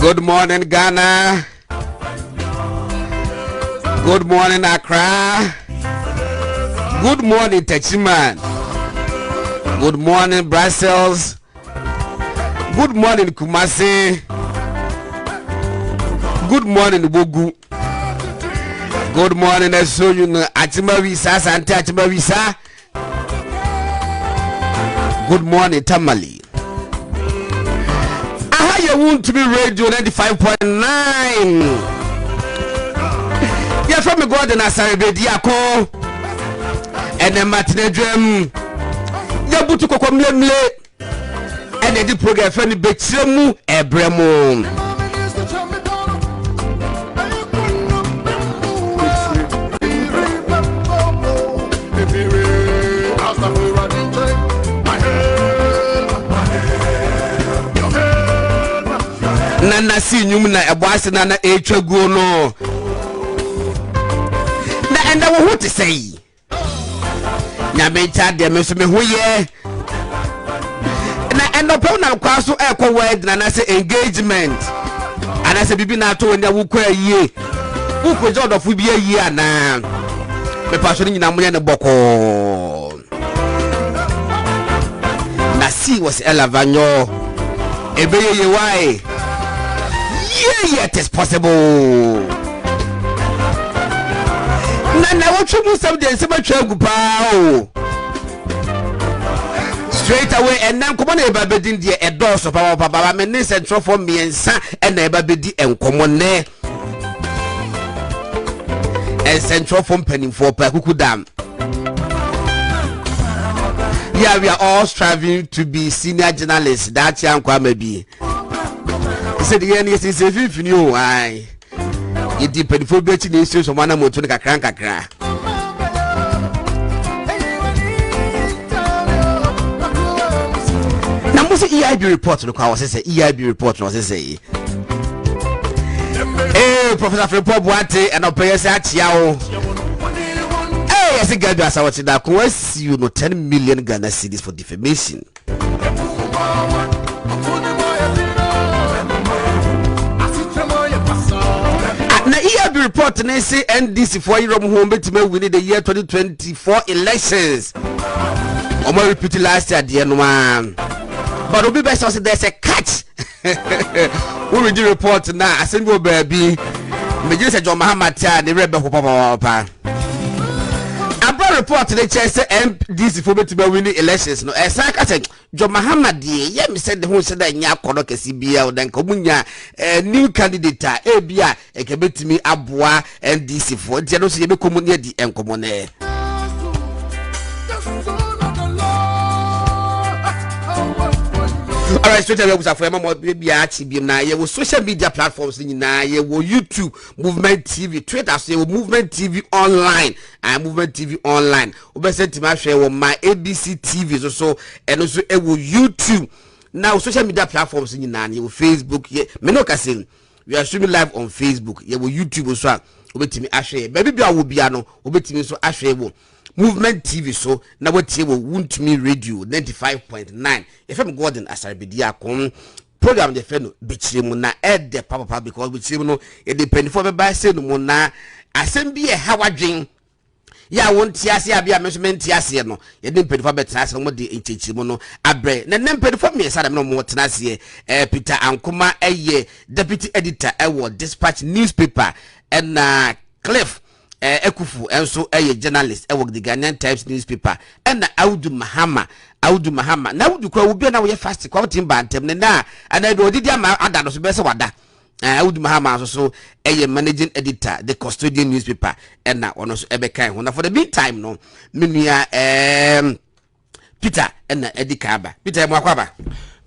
Good morning, Ghana. Good morning, Accra. Good morning, Techiman. Good morning, Brussels. Good morning, Kumasi. Good morning, Bogu. Good morning, Esoyun Achimavisa, Santa Achimavisa. Good morning, Tamale. You want to be radio 95.9. You're from God and Asare-Bediako. And then Martin Dream. You're to come lemle. And then the program for the Bechemu Ebremo. na si nyum na eboase na etwaguo no na enda wo hote sei nyamenta de me so me hoye na enda pe na kwa so ekọ word na say engagement ana say bibi na to woni awukọ ayie ukọ jodofu bi ayie ana me paso ni nyina mo ne boko na si was elavanyo ebeye ye why yeah it is possible na what you must have done so much straight away and then come on eba bedin die edos of our baba me ne central for me ensa and eba bedi enkomo ne and central for penny for pa kukudam. Yeah, we are all striving to be senior journalists. That's young Kwame B. He said the end is if you know why you depend for betting issues on one motor kakra. Now most EIB report no was say EIB report no say. Hey, Professor Frimpong Boateng and Opeye say achiao. Hey, I say God bless our children. What's you know 10 million Ghana cedis for defamation. Na EIB report na say NDC for Europe home betime win the year 2024 elections. Omo repeat last year the no man. But obi be say there's a catch. We read the report now. I send you baby. Me just say John Muhammad the rebel papa. Abra report the chair say NDC for betime win the elections. No, I say John Muhammad ye me said the who said that nya kono kesi bia o dan komunya new candidate e bia e ke betimi aboa NDC for ntia no so ye be komunya di enkomo ne. Alright, straight away for mama baby achi bi na ye wo social media platforms ni na ye wo YouTube, Movement TV, Twitter so ye wo Movement TV online and Movement TV online. Obese tima hwe wo my ABC TV so and also e wo YouTube. Now social media platforms ni na ye wo Facebook ye me no kase we are streaming live on Facebook ye wo YouTube so obetimi ahwe baby bia wo bia no obetimi so ahwe wo Movement TV so na wetie wo Wuntumi Radio 95.9 FM Gordon Asare-Bediako program de fe no BÄKYERÄ mu na ede papa because BÄKYERÄ mu no e depend for be ba say no mu na asem bi e hawadwen ya won tiase abia measurement tiase no ye depend for betra ase mo de enchechi mu no abre na depend for me sada me no mo tena ase Peter Ankoma eye deputy editor ewo Dispatch newspaper and Cliff Ekufu enso journalist work the Ghanaian Times newspaper and Audu Mahama na Audu kwa obi na we fast kwa timba antem na and do didi ama ada no so be se wada Audu Mahama so managing editor the Custodian newspaper and na ono so ebekan ho na for the meantime no menua Peter and Edikaba Peter mo akwaba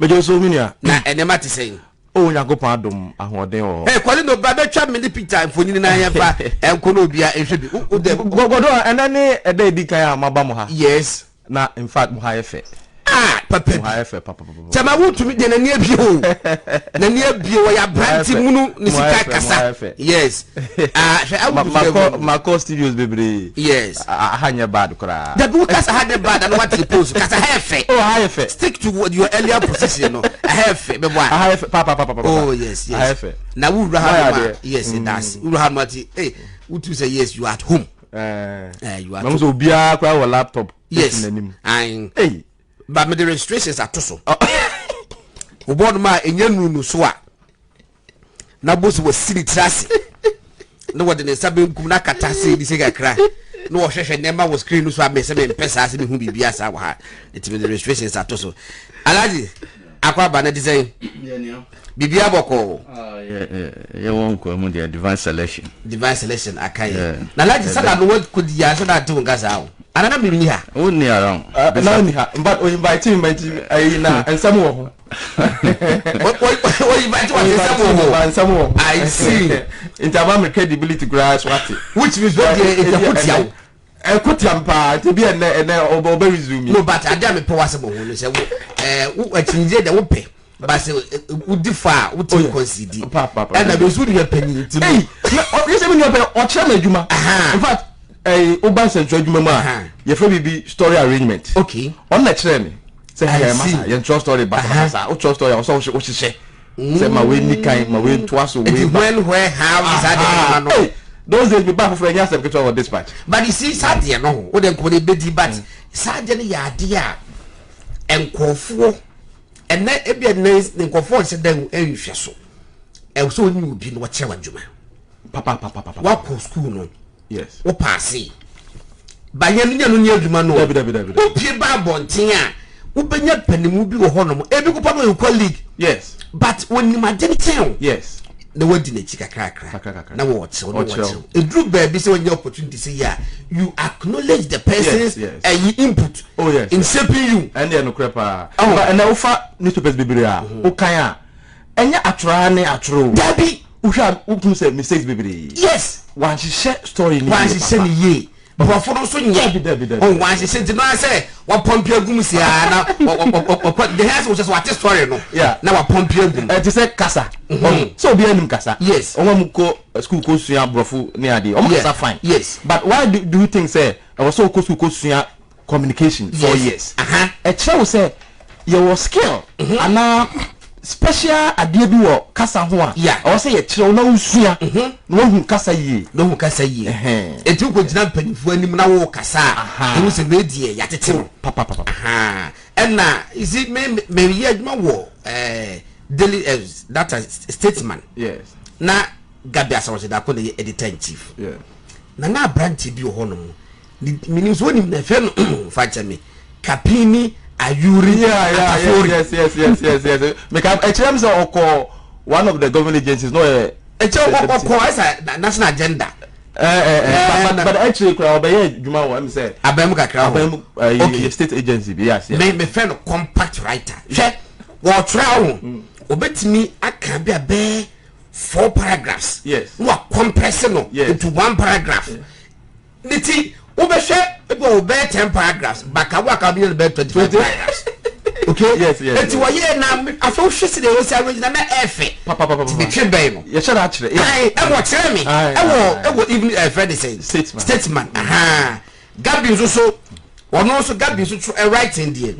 mejo so menua na enema te sei o nyagopon adom ahoden o kwali no ba betwa me Peter mfonyini na yefa enko no bia ehwe bi godo enane eda edikan amaba mo ha yes na in fact mo ha efe papa mo ha efe papa chama wutumi de na nie bio na nie bio ya branti munu ni sika kasa yes Mako studios bebre yes hanya bad kra da bu kasa hanya bad and what you post kasa hefe oh ha efe stick to what your earlier position no hefe be boy ha efe papa oh yes ha efe na wura ha yes that's wura ha mati hey would say yes you are at home you are mama so bia kwa wa laptop yes hey but me the registrations are toso obodo ma enya nunu so a na boss was siri trase no what the sabe nkum na kata se di se gakra no wo hwehwe nemba wo screen so a me se me pesa ase me hu bibia sa wa ha it the registrations are toso alaji akwa ba na di say bibia boko ye won ko mu the divine selection akai na alaji sada no what could ya so that to ngasa o anana me ni ha woni around na ni ha but o invite ai na ensam wo ho o invite what ensam wo I see interval me credibility grass what which means what the kotiampa te bi ene oba resume no but ada me pe wase mo ho no se wo achinje de wo pe but say would differ would concede and I was would your penny to me you say me or chairman juma in fact urban central juma your friend be story arrangement okay on the train say massa your true story but massa o true story also what she say my way ni kind my way twice away when where how is that those days be back for any secretary of dispatch but you see sadie no wo dem ko dey bedi but sadie no ya ade a enkofo ene ebia ne nkofo se dan enhwe so e so ni obi no che wadwuma papa wa ko school no yes wo pass ba nya no nya adwuma no wo pie ba bonten a wo benya panimu bi wo honom ebi ko pa no colleague yes but when you imagine chen yes the word in a chica cracker now watch a group baby say when your opportunity say yeah you acknowledge the person's input in shaping you and then no crepa and now fa newspapers biblia o kan a enya atro ne atro dabi uhwa ukun say mistakes biblia yes one share story ni one share ni ye Prof so nye on one share no say wa pompe agum si na the house was just what story no na wa pompe agum it say kasa so be anim kasa yes on mu ko school ko sua brofu ne ade o kasa fine yes but why do you think say I was so school ko sua communication 4 years e chere say your skill ana special idea bi wo kasa ho a o say ye chere na usua no hu kasa yi etu ko gina panifo anim na wo kasa e wo se medie ya tete papa na is it me ye adwuma wo daily that statesman yes na Gabi Asare-Bediako na editor in chief na branch bi ho no meaning so nim na fe no fa me kapini ayuri yes make I tell say oko one of the government agencies no oko as national agenda but actually crowd be juma wo am say abem kakra ho state agency yes me friend compact writer hwe wo trawo obetimi aka bia be 4 paragraphs yes wo compress no into one paragraph niti obehwe ebo be 10 paragraphs baka wo aka be 25 paragraphs okay yes eti wo ye na afa hwe se de wo se arrange na efe papa ti twe ben no ye share akire e wo kire me e wo even friend say statesman Gabi so ono so Gabi so writing there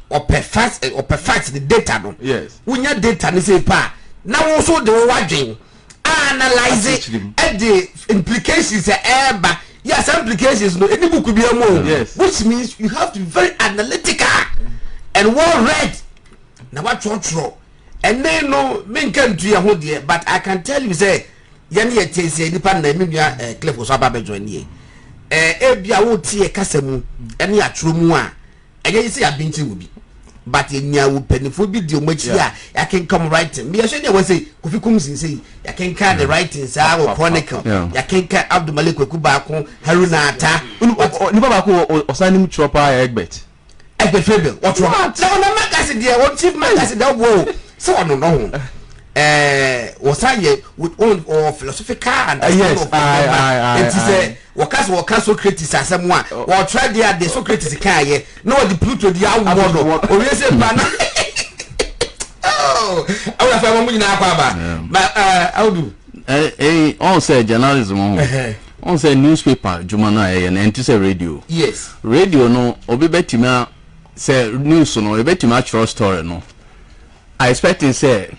or perfect the data no yes unya data ni say pa na wo so de wo wadwen analyze it at the implications eba yes implications no any book be am yes which means you have to be very analytical and well read na what true and then no men can do ho there but I can tell you say yan ye tese nipa na me nua clip so aba be join here bia wo tie kasemu ene atro mu a enye say abinti wo bi but enya wo penifo bi di omachi a ya can come writing me hwe dey we say Kofi Kumsin say ya can can the writing say wo chronicle ya can can Abdul Malik Kwaku Baako Haruna Ata ni baba ko osanim tropa Egbert Fable what wrong so na magazine there what chief magazine that wo so no no was I with own or philosophical and yes it is what so criticize someone or try there the so criticize kai no the Pluto the award or yes oh I will find one na kwaba but how do on say journalism on say newspaper jumana and say radio yes radio no obi betima say news no obi betima true story no I expect it say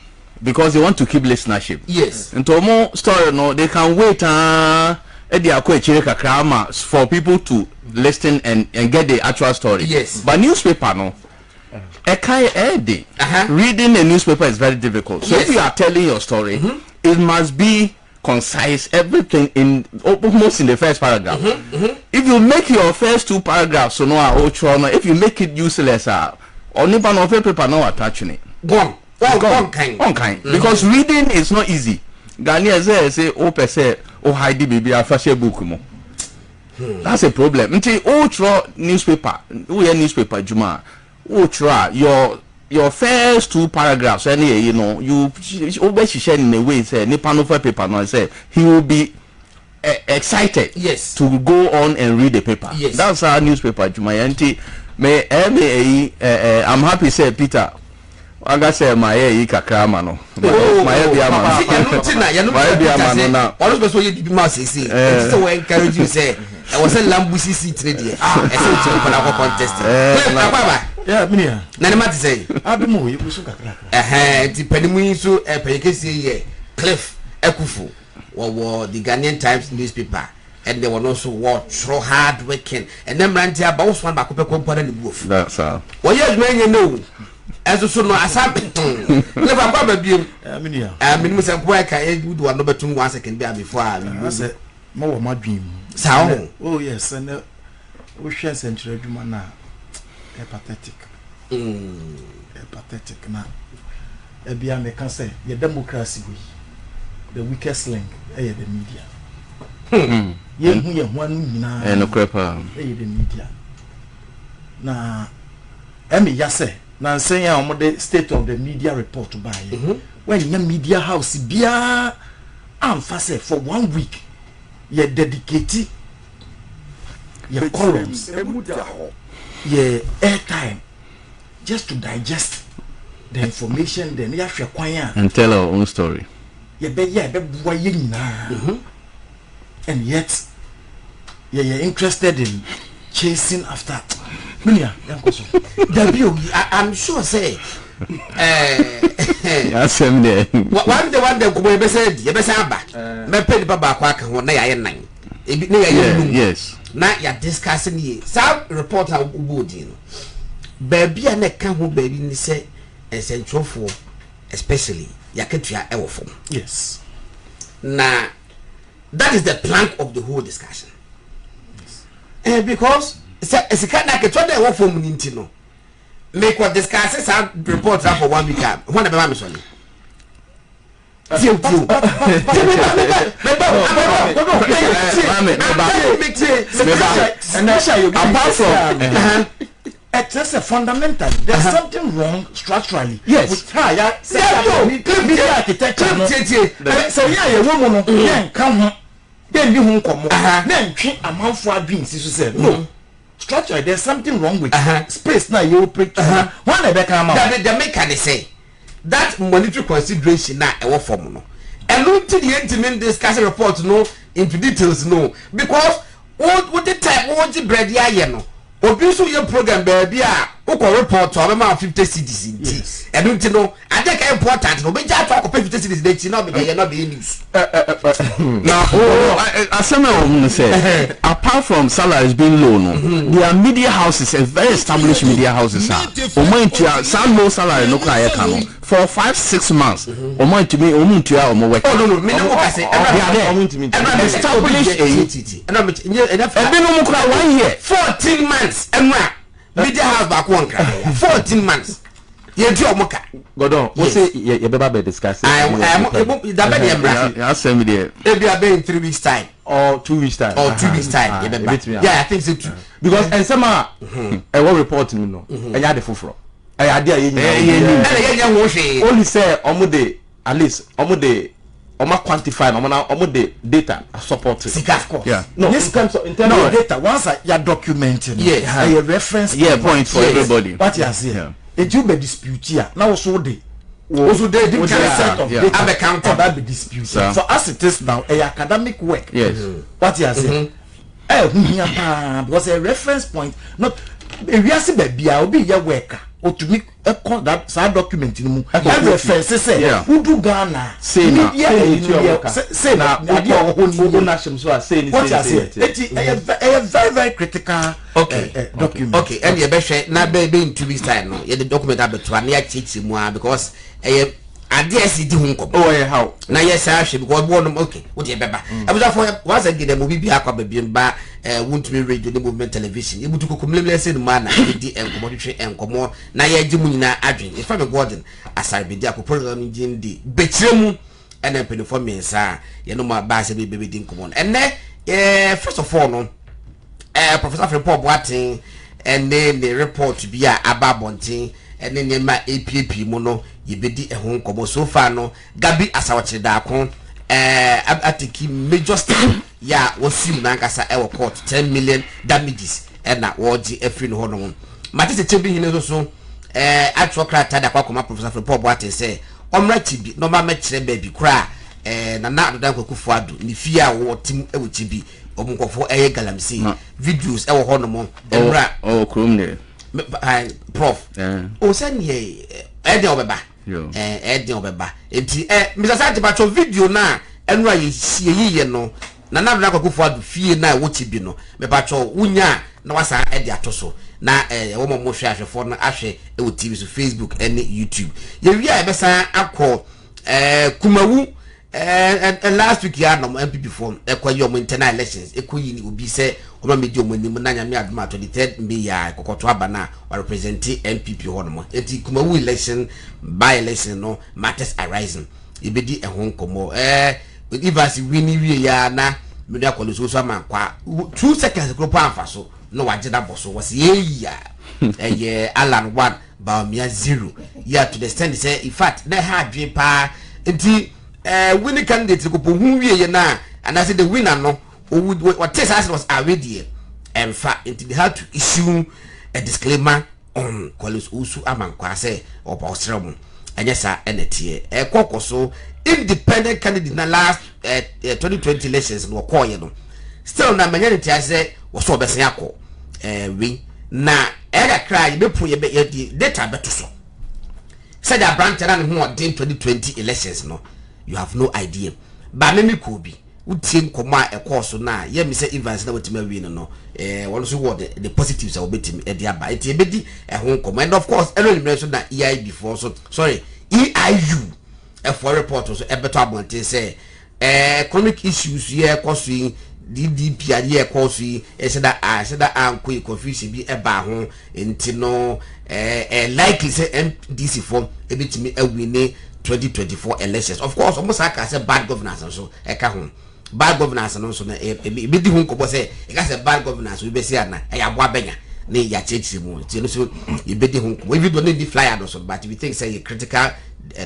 because they want to keep listenership. Yes. And to more story no, they can wait for people to listen and get the actual story. Yes. But newspaper no, reading a newspaper is very difficult. So if you are telling your story, it must be concise, everything in almost in the first paragraph. If you make your first 2 paragraphs so no if you make it useless only no paper no attaching it. Gone. One kind. Because reading is not easy. Ghanaians say hide the baby afashe book mo. That's a problem. Until newspaper, newspaper juma. Your first 2 paragraphs you know, you always share in a way say nipa no for paper no say he will be excited to go on and read the paper. Yes. That's our newspaper juma. I'm happy say Peter Aga say my yi kakra ma no. My bia ma. My bia ma no na. All those you be ma say. So we encourage you say I was a lambusi seat ready. I say to for our contest. Yeah, minia. Na ne mate say. Adumo you so kakra. Ti panimu so payekese ye Cliff Ekufu or the Ghanaian Times newspaper. And they were also so hard working. And then ran to about one back up a component in the roof. That's all. Well, yes, when you know, as you know, as happened. Never probably be a minimum work. I would do another 2 once I can be before I said, more my dream. Sound. Oh, yes, and ocean century man are pathetic. Pathetic now. A beer may can say, your democracy, the weakest link, the media. Yen who ye one na no crepa the media na emi yase na nsen ya omode state of the media report by when your media house bia amfa say for 1 week ye dedicate your columns ye airtime just to digest the information then ya hwe kwan and tell our own story ye be bua ye nyina. And yet, you're interested in chasing after. I'm sure, say, yes, I'm there. One day, we said, you best have back. My penny baba quack when they are 9. Yes. Now you're discussing ye. Some reporter would, you know. Baby, and a can who baby say essential for, especially Yaketria Elfom. Yes. Now. That is the plank of the whole discussion. Yes. Because it's a kind of a total work for Nintino. Make what discusses our report for 1 week. One of them is only. It's a fundamental. There's something wrong structurally. Yes. With higher media architecture. So yeah, a woman can come. Then be home come. Then treat a mouth for dreams. You said no. Structure. There's something wrong with space. Now you preach. One they come out. The maker they say that monetary consideration now a form no. And look to the intimate discussion report no into details no because what the type what the bread ya no. Obiso your program baby oko report to about 50 cedis and don't know I think important no be just talk 50 cedis they not be news now I say apart from salaries being low no there are media houses very established media houses omo into some low salary no cry can for 5-6 months omo into me omo into omo work no me no go say established no cry 1 year 14 months media house back one cry 14 months ye do omoka godon we say ye beba be discuss that be the ya send me there e be in 3 weeks time or 2 weeks time or 2 weeks time ye beba yeah I think so too because and some e what report me no e ya de foforo e ya de ye only say omo at least omo quantify omo de data support of course yeah no this comes in terms of data once you documenting a reference point for everybody what you say it you be dispute here now also they different set of data have account that be dispute so as it is now a academic work yes what you say because a reference point not we are see baby obi your worker or to make a that side document in mu reference say who do Ghana say na say na who nation so say it's very critical document okay and you be share na be in 2 weeks time no you the document abeto na ya chechi mu because ADS di hun ko how na yes I should because one okay what you beba abuja for once again the movie bi akwa be ba won't be radio the movement television e butu kokomlemle say no man na di enkomodetwe enkomo na ya gimu nyina adwen if am Gordon Asare-Bediako program jin di betremu and then penny for me sir ye no ma ba se be di enkomo and first of all no Professor Frimpong Boateng and then the report be ababontin and then ma APP mu no ye bedi ehon komo so far no Gabi Asare-Bediako atiki major step ya wosim na nkasa e court 10 million damages and na woji efri no hono mate se chebi hine so actual crata da kwa Professor Frimpong Boateng say omra tibi no ma mekire baby kra na na do dan kwaku fuado ni fia wo tim e wo tibi omunkofo eye Galamsey videos e wo ho no mo emra krom ne Prof o se ne e de obeba e de obeba enti Mr. Santi bacho video na enra ye yiye no na na do dan kwaku fuado fie na wo tibi no me bacho wunya na wasa e de atoso na wo mo hwe ahwefo no ahwe e wo TV so Facebook and YouTube ye wi a besa akọ kumawu last week ya no MPP form ekwayo mo internal elections ekoyi ni obi se o ma media mo nim na nyame adoma 23rd May ya kokoto aba na wa represent MPP ho no mo eti kumawu election by election no matters arising ibedi ehon komo if as wini wi ya na media kwalo so ama kwa 2 seconds ko pa afa so no wageda boso was ye Alan 1 Baumia 0 yeah to the extent say in fact they had dream pa enti winning candidate ko hu wie na and I said the winner no what test as was already in fact they had to issue a disclaimer on Collins Usu Amankwa say or Pausram and yes sir enetie kokoso independent candidate na last 2020 elections no call you know still na manyane I say was so besen yakọ we na era cry be pro ye data beto so said that branch na ne ho 2020 elections no you have no idea ba me ko bi utie nkomo a ekoso na ye me say events na wetima wi no one so what the positives are betim e dia ba eti ebedi ho nkomo and of course every so na EI before so sorry EIU for report so e beto abonte say economic issues here cause DDP aye kosi eseda anko confusion bi eba ho enti no likely say MDC form ebitimi awini 2024 elections of course almost like I say bad governance so eka ho bad governance no so na ebidi ho nkobo say eka say bad governance we be say na e abo abenya na ya chechi mu enti no so ebidi ho nkobo we do need the flyer no so but we think say a critical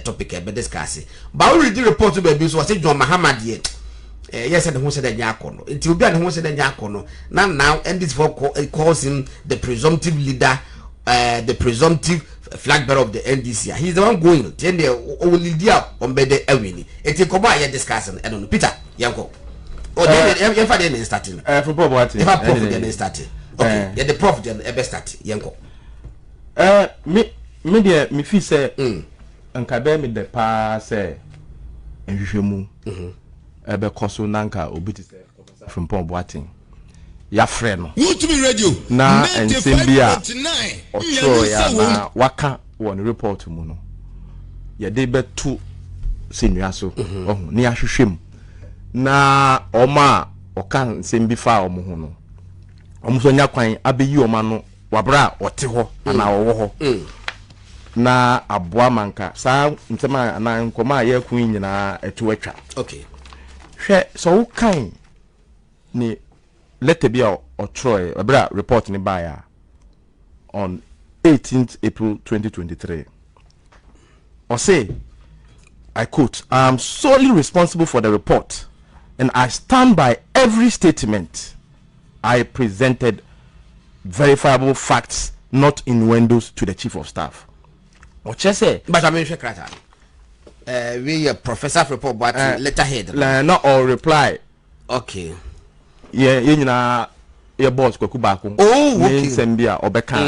topic e be discuss but we read the report be so say John Muhammad here yes and who said that yakono until be and who said that yakono now and this for calls him the presumptive leader the presumptive flag bearer of the NDC he's the one going then the only dia on be the awini it come by discussing I don't know Peter yanko oh then fa dey starting for Prof what if Prof dey starting okay yeah the Prof then e be start yanko me dey me feel say anka be me the pa say enhwehwemu ebe koso nanka obiti se Professor Frimpong Boateng ya frɛ no YouTube radio na ensembia otro ya na waka won report mu no ye de betu senua so ohun ni ahwehwem na oma oka nsembi fa omo ho no omo so nya kwan abeyi oma no wabra ote ho ana owo ho na aboa manka sa ntema na nkoma ye kun nyina etu atwa okay so kan ni letter be or Troy a report ni baya on 18th April 2023 or say I quote I am solely responsible for the report and I stand by every statement I presented verifiable facts not innuendos to the chief of staff or say but I mean we Professor Frimpong Boateng letterhead not all reply okay yeah nyina your boss kwaku baako okay sembia obeka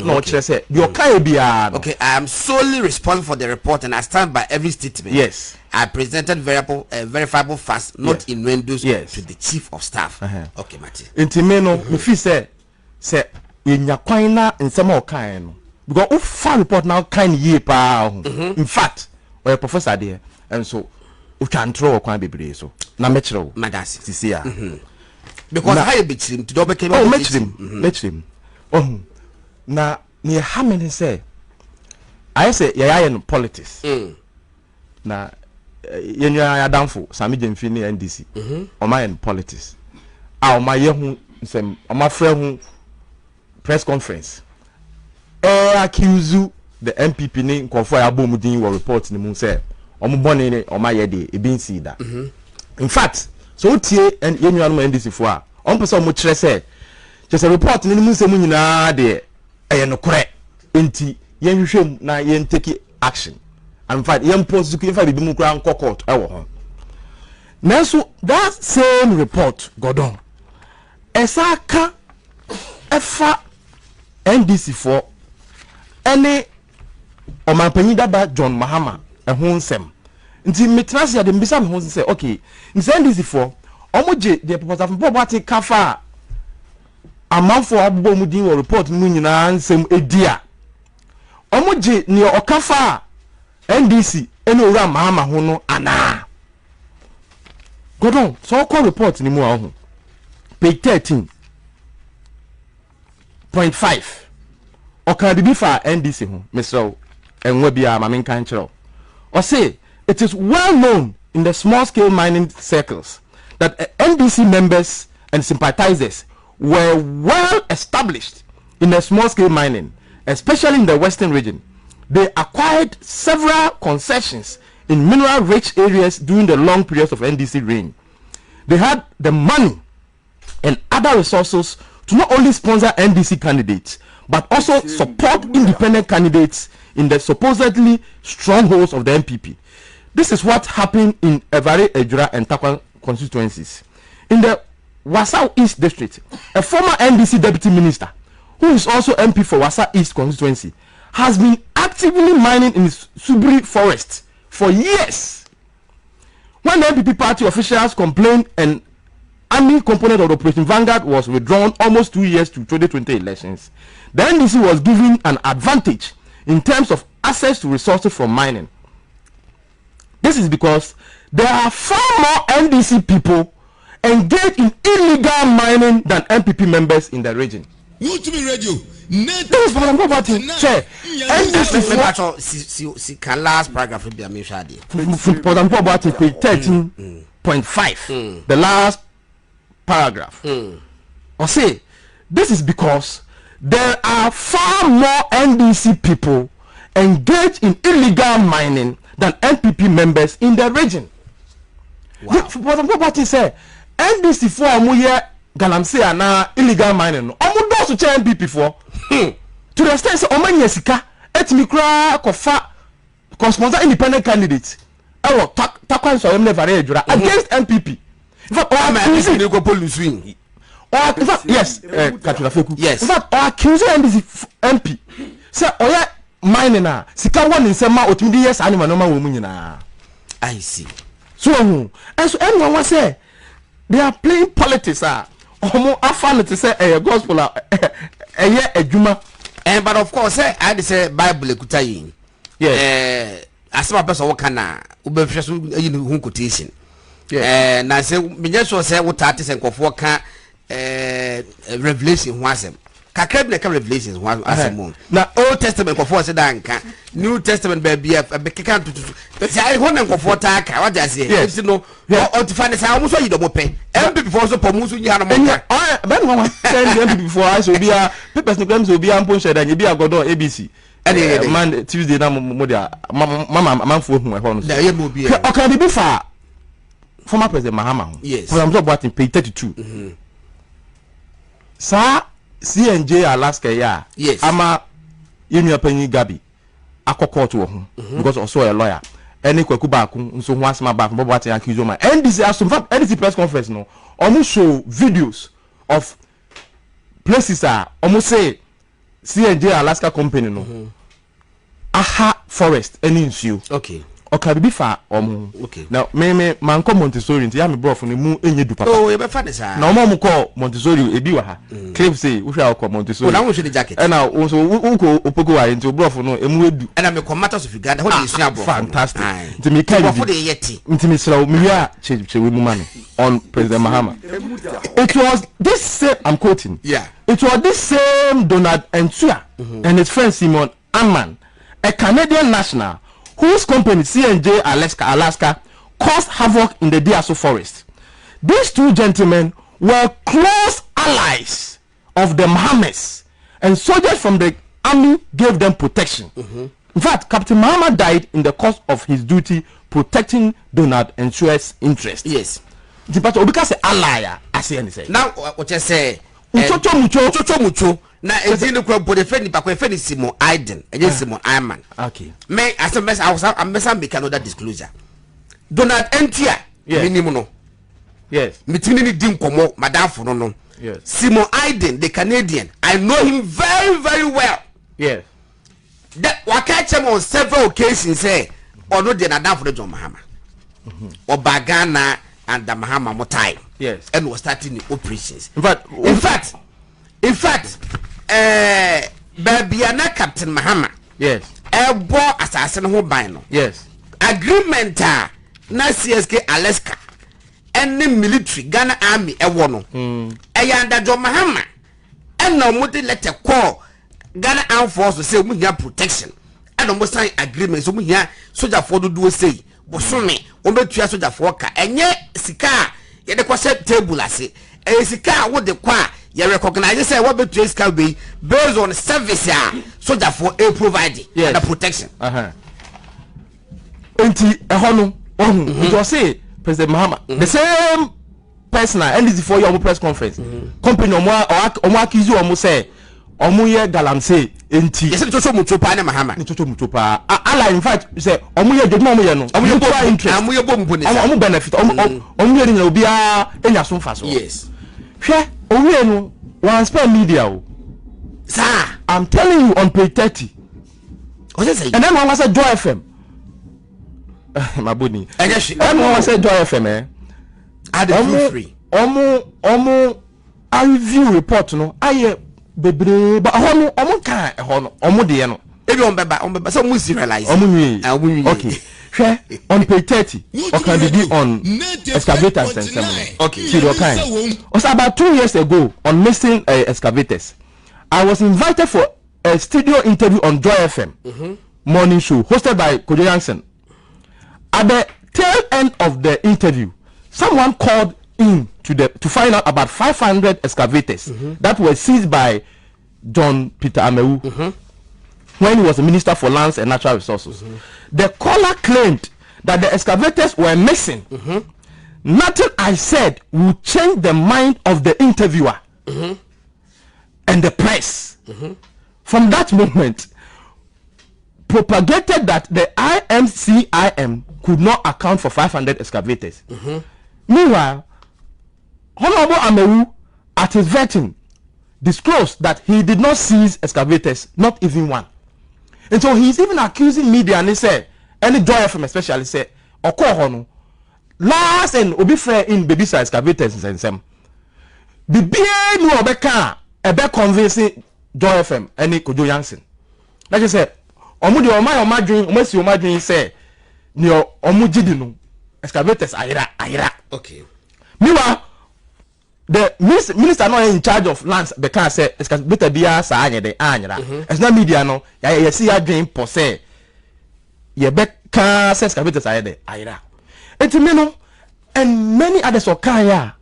no chere say your kai bia okay I am solely responsible for the report and I stand by every statement yes I presented verifiable facts not innuendos to the chief of staff okay Mati intime no me fi say enya kwan na nsema okan no because o fa report now kind ye pa in fact or professor there and so o can throw kwan bebre so na mechiro madasi sisi ya because how you beat him to double came match him na ni how many say I say ya no politics na yenwa ya danfo sami jemfi ni NDC o ma in politics o ma ye hu nsem o ma frɛ hu press conference accuse the MPP ni nkofo ya bom din wo report ni mu say omo bone ni o ma ye de e bin see that in fact so tie and yenwa no NDC fo a on pese omo kire say just a report ni mu se mu nyina de no kore enti yen hwem na yen take action. In fact, yen prosecute in fact be mu kra court e wo ho. Nanso that same report godon esaka efa NDC for any omanpanyi daba John Mahama ehun nsem nti metrasi ade mbisa me ho say okay NDC for omoje the proposal from Boateng kafa amanfo abbo mu din wo report mu nyina nsem edia omoje ne okafa NDC ene owura Mahama ho no ana godon so call report ni mu a ho page 13.5 oka bibi fa NDC ho mesro enwa bia ma menkan kire o say it is well known in the small scale mining circles that NDC members and sympathizers were well established in the small scale mining, especially in the western region. They acquired several concessions in mineral rich areas during the long periods of NDC reign. They had the money and other resources to not only sponsor NDC candidates but also support independent candidates in the supposedly strongholds of the MPP. This is what happened in Evare, Ejura and Takwa constituencies. In the Wasau East district, a former NDC deputy minister who is also MP for Wasau East constituency has been actively mining in Subri forest for years. When the MPP party officials complained an army component of the Operation Vanguard was withdrawn almost 2 years to 2020 elections, the NDC was given an advantage in terms of access to resources from mining. This is because there are far more NDC people engaged in illegal mining than MPP members in the region. You to be radio. This is what I'm about to say. NDC can last paragraph be a mishadi. For example, about page 13.5, the last paragraph. Or say, this is because there are far more NDC people engaged in illegal mining than MPP members in the region. Wow. For example, what he said, NDC for amuye Galamsey na illegal mining. Omo do so che MPP for. To the extent say omanye sika etimi kra kofa sponsor independent candidates. Ewo takwan so emle vare ejura against MPP. In fact, yes, yes. In fact, accuse NDC MP. Say oya mining na sika one nsema otimi yes anima no ma wo mu nyina. I see. So and so anyone was say they are playing politics omo afan to say a gospel ejuma but of course I say Bible ekuta yin asema person wo kana ubehwe so yin hu quotation na say menye so say wo tate say nkofo ka revelation ho asem kakra bi na ka revelations ho asem na Old Testament nkofo say da nka New Testament ba bia bekeka tutu say ho na nkofo ta ka wa just say no o tifane say omo so yido pe MPP for so pomu so nyi ha no mo ka ben one send MPP for us obi a papers no claims obi a mpon share da nye bi agodo ABC man Tuesday na mo dia mama manfo hu e ho no da ye mo bi o kan be fa former president Mahama. Yes. For example, Boateng page 32. Sa CNJ Alaska ya. Yes. Ama yenu penny Gabi akoko to ho because also a lawyer. Any kwaku back nso ho asema back Boateng accuse my. NDC as in fact NDC press conference no almost show videos of places almost say CNJ Alaska company no. Aha forest any issue. Okay. Okay, be far okay. Now me man come Montessori nti ya me Prof ni mu enye du papa. Oh, you be fa this na mo call Montessori ebi wa ha. Clip say we shall call Montessori. Na wo hwe the jacket. And now also uko opogo wa nti Prof no emu edu. And me come matters of Uganda how dey sua Prof. Fantastic. Nti me kai Prof dey yeti. Nti me sra me ya che we mu man on President Mahama. It was this same, I'm quoting. Yeah. It was this same Donald Entua and his friend Simon Amman, a Canadian national whose company CNJ Alaska caused havoc in the Diaso forest. These two gentlemen were close allies of the Mahamas, and soldiers from the army gave them protection. In fact, Captain Mahama died in the course of his duty protecting Donald Entua's interest. Yes. The part because ally, I say anything. Now what you say? Mucho Na na ezini kwa bodefeni pa kwa feni Simon Aiden eje Simon Ayman. Okay, me as a mess I was make another disclosure. Donald Entia minimum no. Yes, mitini ni di nkomo madam for no. Yes, Simon Aiden the Canadian, I know him very very well. yes, That catch him on several occasions say or no de na down for the John Mahama or Bagana and the Mahama more time. yes, And was starting the operations. In fact, Babiana Captain Mahama, yes, bought assassin who by no. yes, Agreement na CSK Alaska and the military Ghana army wono. Ayanda John Mahama and no multi letter call Ghana Armed Forces say we have protection. And almost sign agreement so we here soldier for do say bosome obetua soldier for ka enye sika ye de kwase table ase sika wo de kwa you recognize say what betua sika be based on service soldier for a provide the protection. Enti ehono it was say President Mahama the same person and this for your press conference company omo accuse omo say omo ye Galamsey enti yes to so mucho pa na Mahama ni to mucho pa ala in fact say omo ye joduma omo ye no omo ye bo interest omo ye bo mboni omo benefit omo ye ni obi a enya so mfa so yes hwe omo ye no one spell media o sir I'm telling you on page 30 what is it and then one say Joy FM my body and yes one say Joy FM I the free omo I review report no aye bebre ba omo kan no omo de no ebi on beba so mu serialize omo okay share on page 30 or can be on excavators and some okay see the kind was about 2 years ago on missing excavators. I was invited for a studio interview on Joy FM morning show hosted by Kojo Jansen. At the tail end of the interview, someone called in to find out about 500 excavators that were seized by John Peter Amewu when he was the Minister for Lands and Natural Resources. The caller claimed that the excavators were missing. Nothing I said would change the mind of the interviewer and the press. From that moment, propagated that the IMCIM could not account for 500 excavators. Meanwhile, Honorable Amewu, at his vetting, disclosed that he did not seize excavators, not even one. And so he's even accusing media and he said, any Joy FM especially said, Okohono, last and obi fair in baby size excavators and some. Bibi no obeka ebe convincing Joy FM any Kojo Jansen. Like I said, omu de oma dream, omo si oma dream say, ni omu jidi no excavators ayira. Okay. Meanwhile, the minister not in charge of lands because say excavator bia sa anyede anyira. It's not media no. Ya see ya dream per se. Ye beka say excavators ayira. Etimeno and many others okaya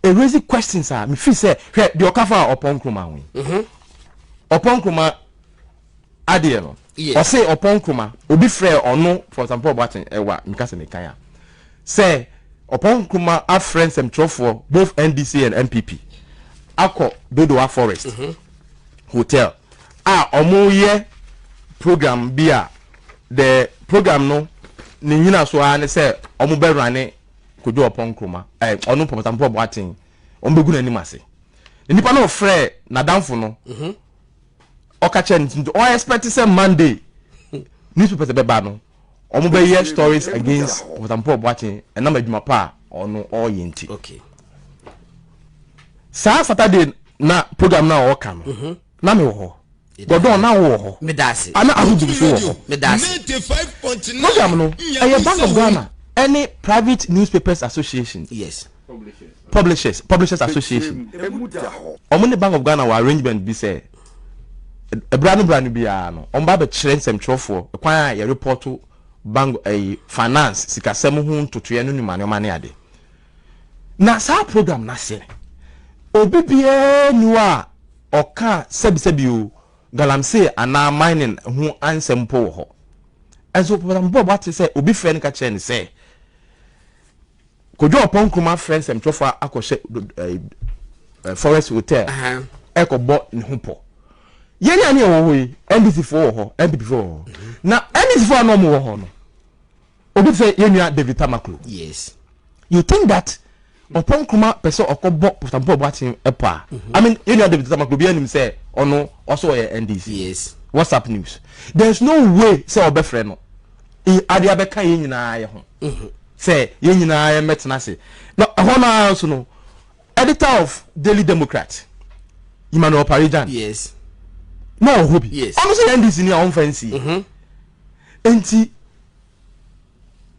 a raising questions are me feel say the okafa upon kroma wi. Upon kroma adie no. Or say upon kroma obi frɛ ono for example Boateng ewa mikase me kan ya. Say upon kroma our friends them for both NDC and MPP. Akọ Bedowa Forest Hotel. Omo ye program bia the program no ni nyina so a ne say omo be rane Kojo upon kroma ono for example Boateng omo begu n'anim ase. Nipa no frɛ na danfo no okache nti o expect say Monday newspapers be ba no omo be hear stories against for example Boateng and na madwuma pa ono all yenti. Okay. Saturday na program na o kan no na me wo ho godon na wo ho me dase ana ahudu so wo ho me dase 95.9 program no e Bank of Ghana any private newspapers association yes publishers association omo ne Bank of Ghana wa arrangement bi say brand bia no on ba be kire nsem trofo kwan ya report bank finance sikasem hu ntotoye no nyuma ne ma ne ade na sa program na se obi bia nu a oka sebi o Galamsey ana mining hu ansem po ho enso po what say obi friend ka kire ne say Kojo upon kroma friends trofo akose forest hotel eko bo ne ho po yenya ne wo hoyi NDC for ho NPP for na NDC for no mo wo ho no obi say yenya David Tamaklo. Yes. You think that upon kuma person okobo Frimpong Boateng epa I mean yenya David Tamaklo bi anim say ono also NDC. Yes. WhatsApp news. There's no way say obefre no e ade abeka yenyina ye ho say yenyina ye metena se no ho na also no editor of Daily Democrat Emmanuel Parijan. Yes. No hobby. Yes. I'm saying this in your own fancy. Enti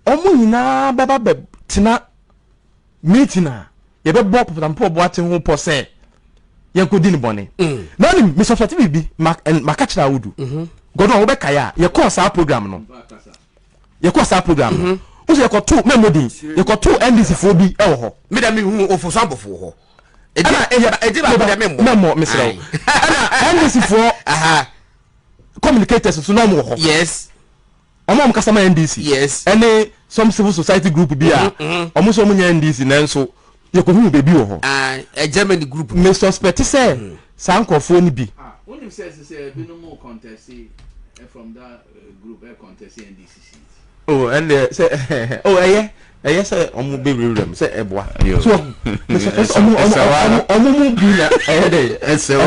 omo nyina baba tina meeting a ye be bo Frimpong Boateng ho po say ye ko di ni bone. Na ni me sofati bibi maka kira wudu. Godon wo be kaya ye course our program no. Ye course our program. Use ye ko two memody ye ko two NDC fo bi e wo ho. Me da me hu ofo abofo ho. Edi ba da memo misra. Ana NDC fo communicators so no mo ho. Yes. Omo customer NDC. Yes. Any some civil society group bi a omo so munya NDC nanso ye ko hu bebi wo ho. A German group Me suspect say sankofo ni bi. When you say be no more contest from that group contest NDC. Oh and say oh say omo be rem say eboa. So omo bi na say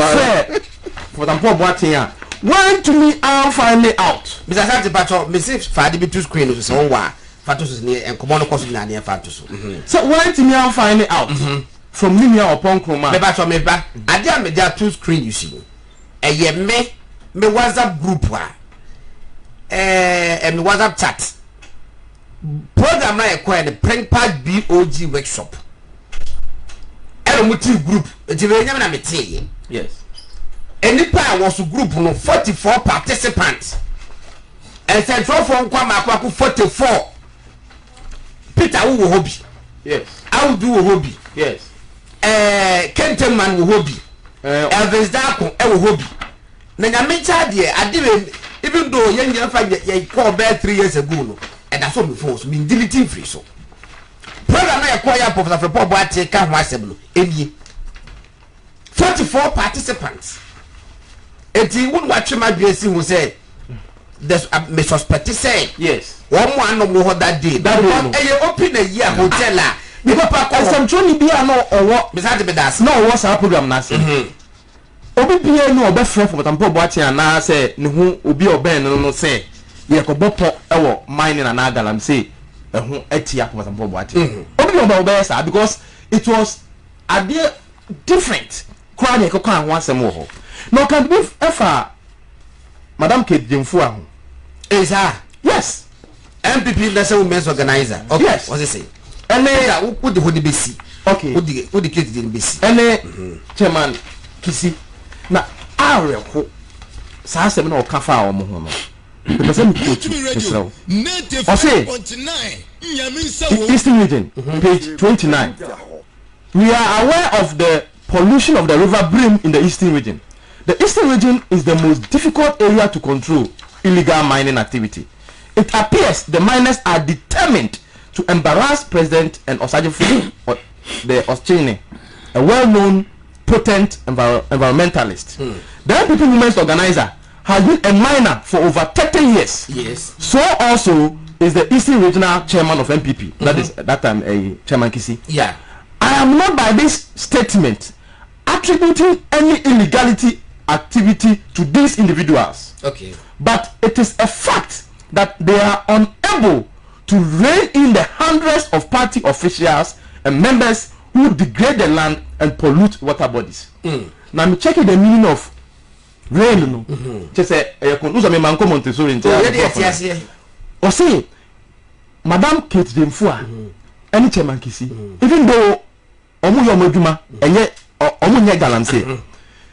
for Frimpong Boateng when to me I'll find it out. Mr. Santi Pacho, me say fadi be two screen so wa fatos ni en komo no koso na na fatos. So when to me I'll find it out from Limia upon Kroma. Me ba ade a me dia two screen you see. Eye me WhatsApp group wa. Me WhatsApp chat. Program na e ko e Prank Park BOG workshop. Muti group. Enti we nyam na mete. Yes. Enipa was group no 44 participants. And central phone kwa 44. Peter wo hobby. Yes. I do hobby. Yes. Kenteman wo hobby. Elvis Dako wo hobby. Na nyame cha de ade even though yen fa ye call back 3 years ago no. And that's what me force me deleting free so. Program na ye call ya Professor Frimpong Boateng ka ho asem no. Enie 44 participants. Eti won watch my BSc who said there's me suspect say yes one more no more that day open a year hotel the papa some training be no or beside the das no what's our program na say obi bia no obefrɛ for Frimpong Boateng na say ne ho obi oben no say ye ko bopo ewo mining na Galamsey ho atia for Frimpong Boateng obi oba say because it was a different crowd e ko kan ho asɛm wo ho no can be ever Madam Kate Jemfu ahu is her yes MPP national women's organizer okay yes. What is it and who the BC okay who the Kate the BC and chairman Kisi na areko sa asem na o ka fa o mo ho no the person quote Israel o say Eastern region page 29 we are aware of the pollution of the river Brim in the Eastern region. The Eastern region is the most difficult area to control illegal mining activity. It appears the miners are determined to embarrass President and Osajifo the Australian, a well-known, potent environmentalist. The MPP Women's Organizer has been a miner for over 30 years. Yes. So also is the Eastern Regional Chairman of MPP. That is at that time a Chairman Kisi. Yeah. I am not by this statement attributing any illegality activity to these individuals. Okay. But it is a fact that they are unable to rein in the hundreds of party officials and members who degrade the land and pollute water bodies. Now I'm checking the meaning of rain. No, just say me manko Montessori. Or say, Madam Kate Demfua, any Chairman Kisi, even though omu yomoduma enye omu nye Galamsey.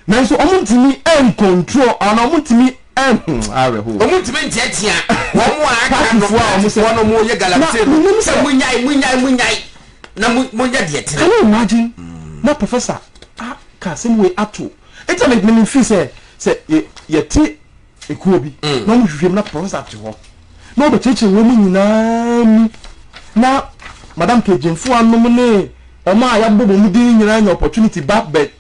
Na so omu ntimi control and omu ntimi areho. Omu ntimi ntiatia. Omu aka no omu se wono mu ye Galamsey. Se munyai. Na munya de tire. Can you imagine? Na professor ka same way ato. It make me feel say ye ti ekuobi. Na mu hwehwem na professor te ho. Na obo cheche wo mu nyina na Madam Kejimfu anom ne oma ya bobo mu din nyina nya opportunity back but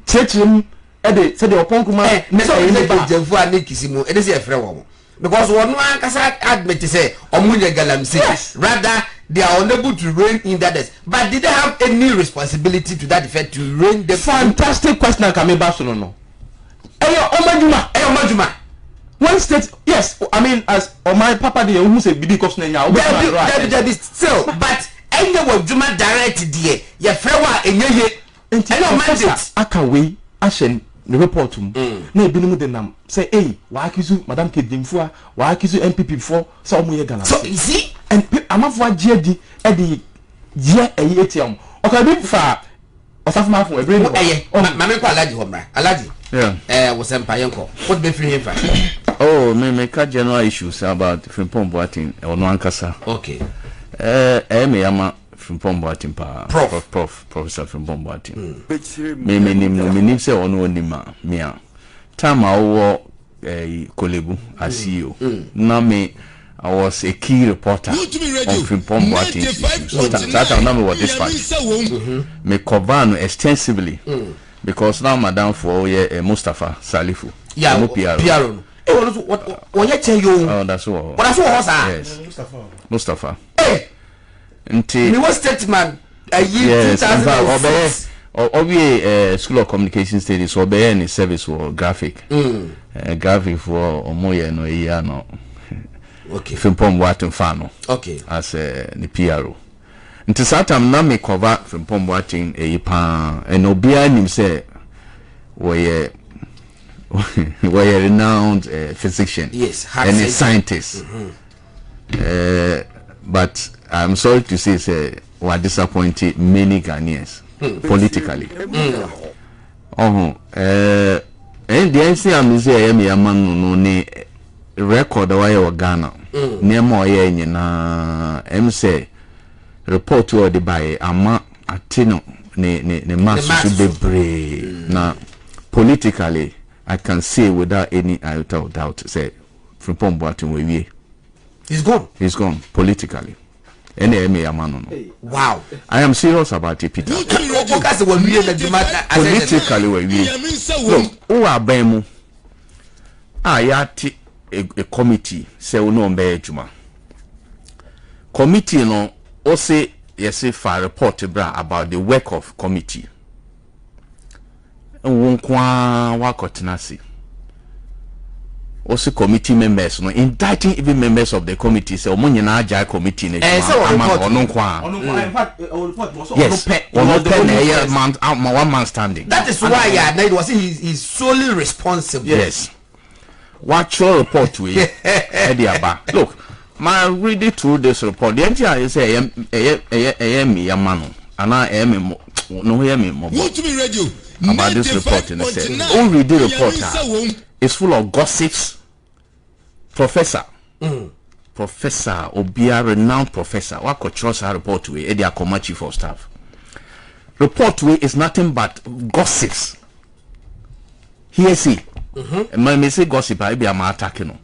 churchim Ede said the upon kuma so Jemfu and Kisimu, it is a friend. Because one man can admit to say, Omunya Galamsey, rather they are unable to rein in that. But did they have any responsibility to that effect to rein the fantastic question and come back to no. Eyo Omajuma. One state, yes, I mean as my papa the who say bidi cost na right. Still, but any of Juma direct there, your friend enye mandate akawe ashen the report na ebinu de nam say wa akizu madam Kedimfua wa akizu MPP for so omo ye Ghana. So you see and amafo agye di e de ye ATM okay bi fa osafo mafo ebre no mame ko alaji homra alaji wo sempa yenko what be free him fa oh me ka general issues about Frimpong Boateng ono ankasa okay me yama Frimpong Boateng pa Professor Frimpong Boateng me nim say ono onima me a time awo Kolebu as CEO na me I was a key reporter on Frimpong Boateng. That I know what this part. Me cover extensively because now Madam for Mustafa Salifu. Yeah, Piaro. What you tell you? Oh, that's what. But that's what yes. Mustafa. Hey. Me was statement a year 2006. Obi School of Communication Studies so be any service for graphic. Graphic for omoye no iya no. Okay. Frimpong Boateng fano. Okay. As the PRO. Nti satam na me cover Frimpong Boateng pa and obia nim say we renowned physician. Yes, and a scientist. But I'm sorry to say we are disappointed many Ghanaians politically. And the answer I'm say me among no ne record why you Ghana. Nemo ye nyina say report to the by ama atino ne mass to bebre na politically I can say without any iota of doubt say Frimpong Boateng we he's gone politically. Wow, I am serious about it, Peter. Politically we look who are bemu ayati a committee say no mbe juma committee no o say yes for report bra about the work of committee wonkwa wakotenasi also committee members no indicting even members of the committee say omonye na agile committee na one man standing. That is why it was he's solely responsible. Yes. Watch your report we look, my reading through this report the entire is say me yamano and I am no hear me more about this report and say all read the report is full of gossips. Professor Obia renowned professor what could trust her report we Eddie Akoma chief of staff report we is nothing but gossips. Here see may say gossip I be a attacking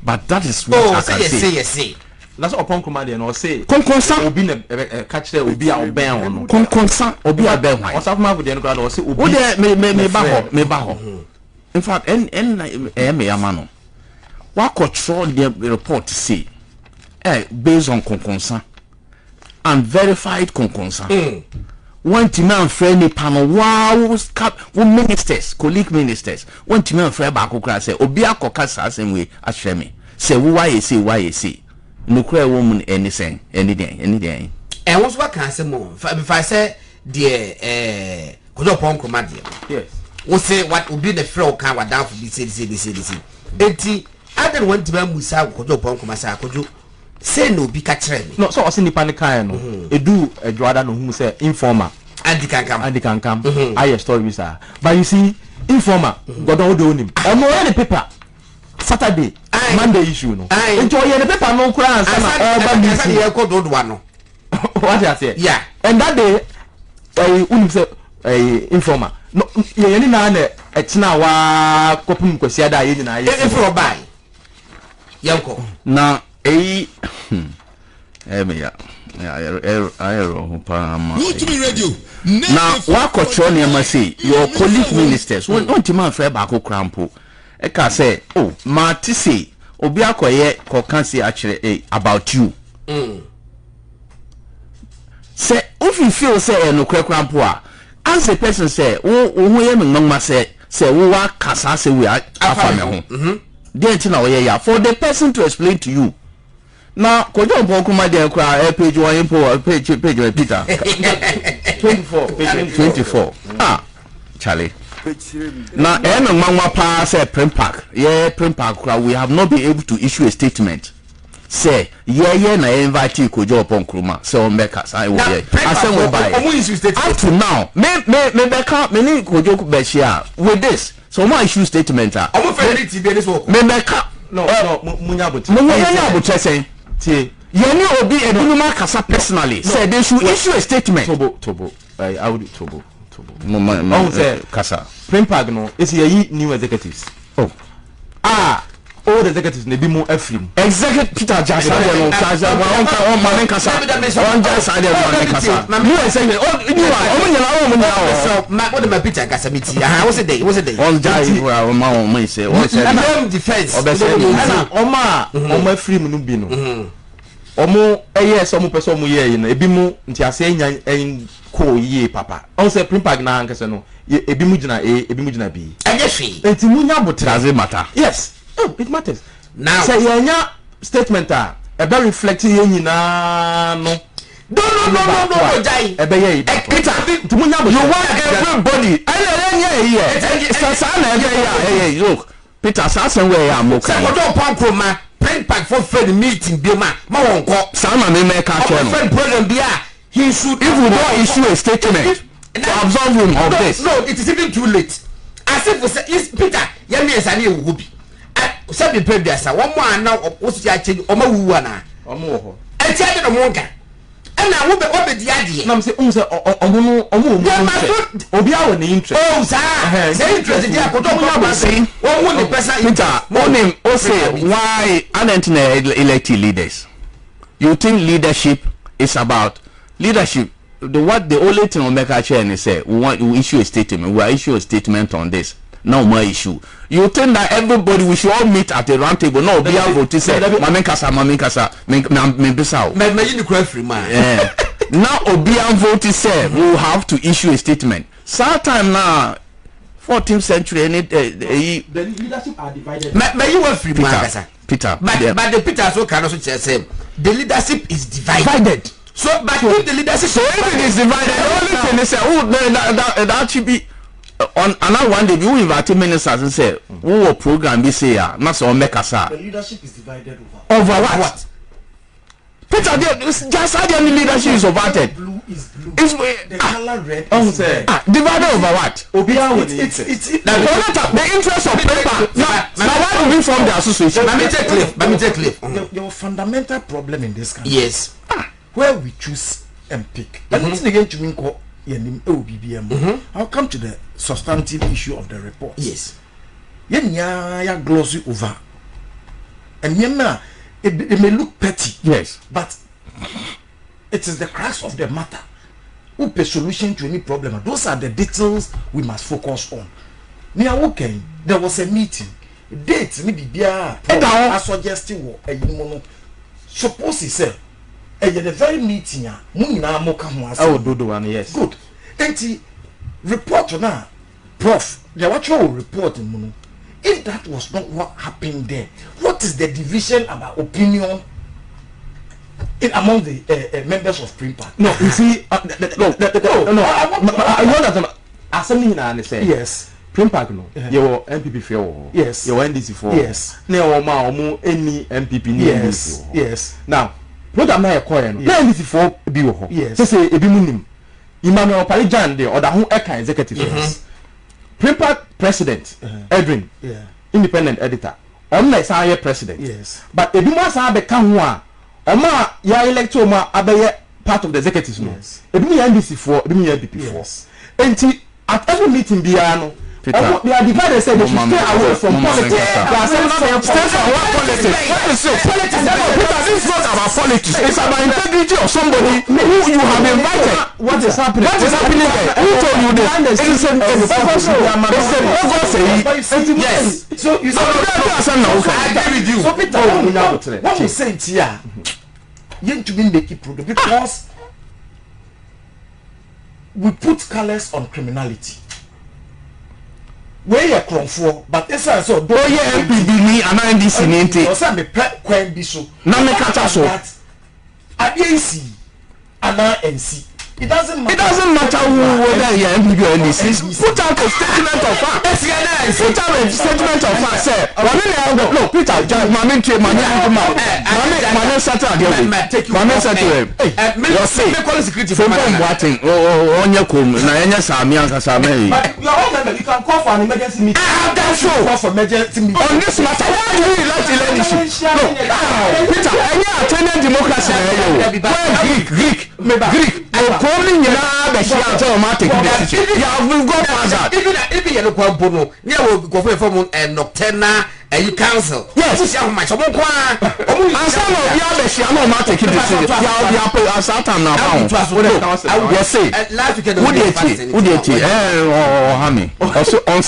but that is what I can say. That's upon command and or say conconsa obi na catch there obi a ben on conconsa obi a ben why or some man with the ground or say obi me ba ho in fact me amano what control the report say based on conconsa and verified conconsa one team and friend panel wow ministers colleague ministers one team and friend back say obi akoka same way ahwe me say why you say no cry woman anything anything and what's what can say more if I say the kojo pon kroma de yes we say what obi the friend kan wa down for be say enti other one to musa kojo pon kroma say kojo say no bi ka kire me no so o say nipa ne kan no edu adwada no hu say informer Andy can come I story sir but you see informer godon do onim ono any paper Saturday Monday issue no enjoy the paper no kura answer na all ba me here code do one no what you say yeah and that day unim say informer no ye ni na na etina wa kopum kwasi ada ye ni na ye if you buy yanko na me ya Now, what control you say? Your colleague ministers, don't you man fair back crampo? I can say, oh, Marty say, BÄKYERÄ can say actually about you. Say, if you feel say no crampo, as a person say, oh, say, we are Kasa, say we are home. For the person to explain to you. Now, Kojo Pokuma de Kra page 1 page Peter 24. Ah, Charlie. Now, Mama Pa said Primpack. Yeah, Primpack, we have not been able to issue a statement. Say, na invite you Kojo Ponkruma. So Mekas, I will I said we buy. Up to now, me Beka, me Kojo Beshia with this. So my issue statement. I'm afraid to be this work. Me Beka. No, Munyabu say. Yeni obi ebunuma kasa personally said they should issue a statement. Tobo. I would Tobo. No, say kasa. Primpag no is here new executives. Oh. All the executives ne bi mo afrim. Executive Peter Jackson no kasa on man kasa. On Jackson man kasa. You say you are so my Peter kasa miti. What's the day? On Jackson o ma say. O say defense. Oma afrim no bi no. Omo yes omo person mo ye no ebi mu nti ase enya en ko ye papa. On say Primpag na nkase no ebi mu gina ebi mu gina bi. Enye hwe. Enti munya botraze matter. Yes. Oh, it matters. Now, say your statement a be reflect ye nyina no. No, Jai. Peter, you want everybody. Hey, look. Peter, Sassen where I am okay. Don't pump my print pack for friend meeting Bima. My uncle, Sama may make a friend problem be he should if we don't issue a statement to absolve him of this. No, it is even too late. As if we say Peter, Yami is a new Sabi Prebiasa, one more now, what's your change, or Mawana, or more. I tell you, Monka. And I will be over the idea. I'm saying, Obia, the interest. Oh, sir, the interest is the Peter, morning, also, why aren't elected leaders? You think leadership is about leadership? The only thing on make a chair and say, we issue a statement, we issue a statement on this. No more issue. You think that everybody we should all meet at a round table? No, be able to say, Mami Kasa, me bisao. Me you the free man. Now Obian vote say we will have to issue a statement. Sometime now, 14th century, the leadership are divided. May you were free man, Peter. But the Peter so can also say the leadership is divided. So, but if the leadership so if it is divided, the only thing is that should be. On another one day, we invite ministers and say, "Who will program be say ya? Not so make us." The leadership is divided over what? Peter, just how the leadership is divided. Blue is blue. It's the color red. Divided over what? It's the interest of paper. Now why do we form the association? Let me take cliff. Your fundamental problem in this country. Yes. Where we choose and pick. And it's again to me call. I'll come to the substantive issue of the report. Yes. Ya glossy over. And it may look petty. Yes. But it is the crux of the matter. Who pay solution to any problem. Those are the details we must focus on. There was a meeting. Date maybe I suggesting suppose he said the very meeting I will do the one. Yes. Good. And report now, Prof. The actual report if that was not what happened there, what is the division about opinion among the members of Primpack? No, you see, I know that assembly and say yes. Primpack no, your MPP fair. Yes. Your NDC for. Yes. Now any MPP yes. Yes. Now. Program na ekoye no NDC for bi wo ho say ebi munim Emmanuel Palijan de or da ho eka executive yes. Primpack president Edwin independent editor on na say president yes but ebi mo say be ka ho a o ma ya elect o ma abeye part of the executives no ebi mu NDC for ebi mu NPP for enti at every meeting bia no They are divided. Say they should stay away from politics. They are saying stay from what politics? What is it? Politics. This is not about politics. It's about integrity of somebody who you have invited. What is happening? What is happening there? Who told you this? It's a yes. So you say I agree with you. So Peter, what we say here, you to be making progress because we put colors on criminality. Where you come for, but it's also do you MPB ni ana NDC ni nti. O say me kwan bi so. Na me kata so. ADC ana NC. It doesn't matter whether you are MPB or NDC. Put out a statement of fact. Put out a statement of fact. Say, no, Peter, Mami Frimpong Boateng. You can call for an emergency meeting. That's on this matter, why do you like election? No, Peter, any attendant democracy. Greek. Calling you now, the share automatic. Yeah, we'll go past that. Even you look one bono, yeah, we'll go for a nocturna and you council. Yes, it's how much. And some of the other share automatic. Yeah, Satan now. Yes, say, also on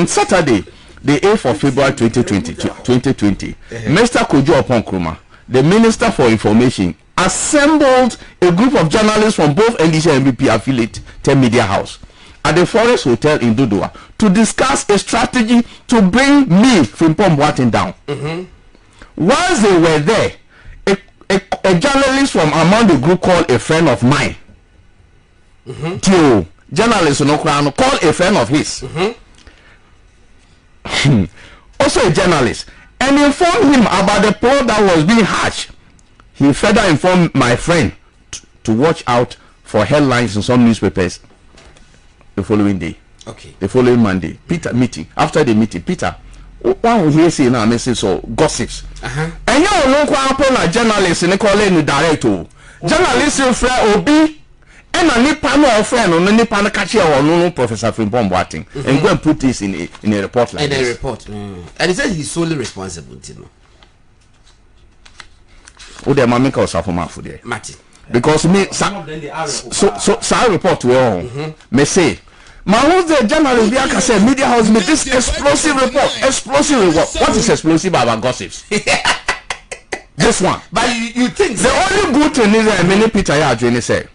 Saturday, the 8th of February 2020, Mr. Kojo Oponkruma, the Minister for Information, assembled a group of journalists from both NDC and MPP affiliate 10 Media House at the Forest Hotel in Dodua to discuss a strategy to bring me, Frimpong Boateng, down. Once they were there, a journalist from among the group called a friend of mine. Journalist called a friend of his. Also a journalist, and informed him about the plot that was being hatched. He further informed my friend to watch out for headlines in some newspapers the following day. Okay. The following Monday. Peter meeting. After the meeting, Peter, one will hear say now message or gossips. And you know quite journalists in the calling director. Journalists in Fra Obi and a nipa no friend on nipa na catch or no Professor Frimpong Boateng and go and put this in a report like this. In a report. And he said he's solely responsible, you know. Oh, the mammy calls for there, Martin. Because me, so report to all. May say, my who's the journalist? We can say media house made this explosive report. Explosive report. What is explosive about gossips? This one. But you think the only good thing is that many Peter Yadrini said,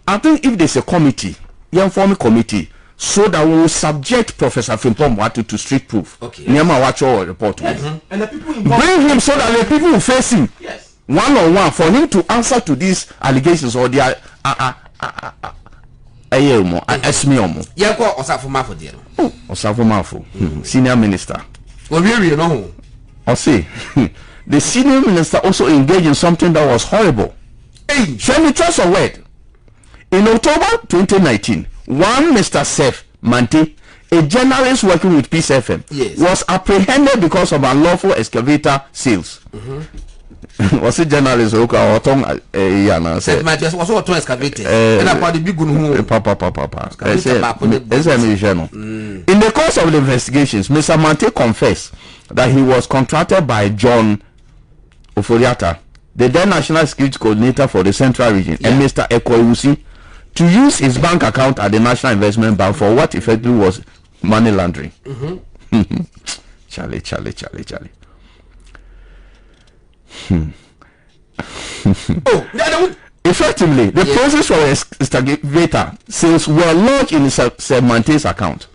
I think if there's a committee, young form committee, so that we will subject Professor Frimpong Boateng to street proof. Okay. Nyama watch all report. And the people bring him so that the people will face him. Yes. One-on-one for him to answer to these allegations or their senior minister. I see. The senior minister also engaged in something that was horrible. Show me trust a word. In October 2019, one Mr. Seth Mante, a journalist working with Peace FM, was apprehended because of unlawful excavator sales. Was a journalist who got yana said my just was auto excavated and about the big in the course of the investigations, Mr. Mante confessed that he was contracted by John Oforiata, the then National Security Coordinator for the Central Region, and Mr. Ekoyusi to use his bank account at the National Investment Bank for what effectively was money laundering. Charlie. Effectively, the process for excavator sales were lodged in Mante's account.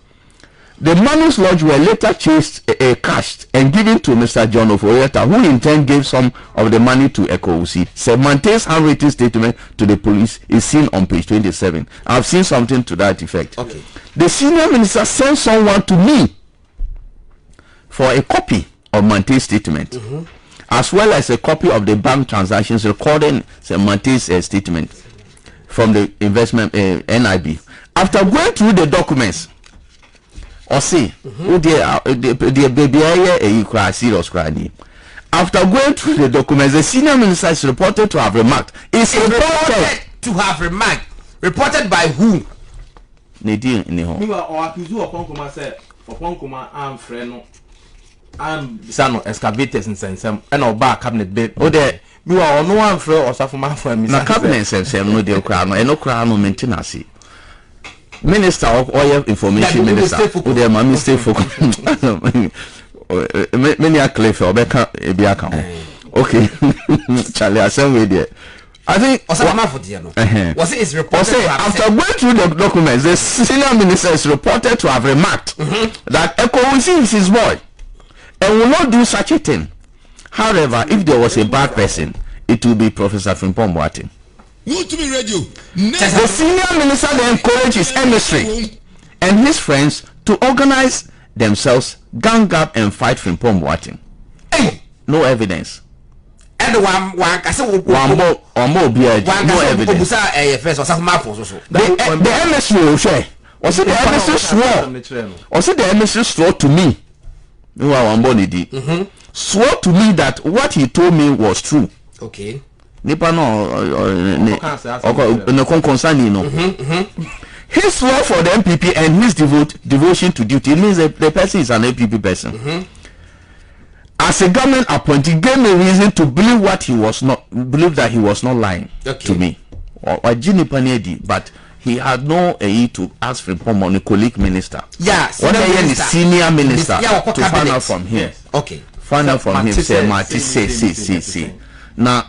The monies lodged were later cashed and given to Mr. John Oforiata, who in turn gave some of the money to Ekousi. Mante's handwritten statement to the police is seen on page 27. I've seen something to that effect. Okay. The senior minister sent someone to me for a copy of Mante's statement. As well as a copy of the bank transactions recording Mante's statement from the investment NIB. After going through the documents, or see, the baby a serious crime. After going through the documents, the senior minister is reported to have remarked. It's reported to have remarked. Reported by whom? ne di ni ho mi wa o accuse Oponkoma say Oponkoma am frɛ no am bisano excavators nsensem e na oba cabinet bed o de mi wa ono am frɛ osafo ma fa mi na cabinet nsensem no de okra no e no kra no maintenance minister of oil information minister o de ma mistake for many a cliff obeka ebi aka ho okay Charlie asem there I think was it is reported after going through the documents, the senior minister is reported to have remarked that Eko is his boy and will not do such a thing. However, if there was a bad person, it will be Professor Frimpong Boateng. The senior minister then encouraged his emissary and his friends to organize themselves, gang up and fight Frimpong Boateng. No evidence. And one more beer, no evidence. The emissary will share. Was it the emissary swore? Was it the emissary swore to me? Swore to me that what he told me was true. Okay. Nipa no concerning no. His swore for the MPP and his devotion to duty. It means the person is an MPP person. As a government appointee, gave me reason to believe that he was not lying to me. But he had no aid to ask Frimpong on a colleague minister. Yes. What the senior minister to find out from him. Okay. Find out from him. Say Marty say. Now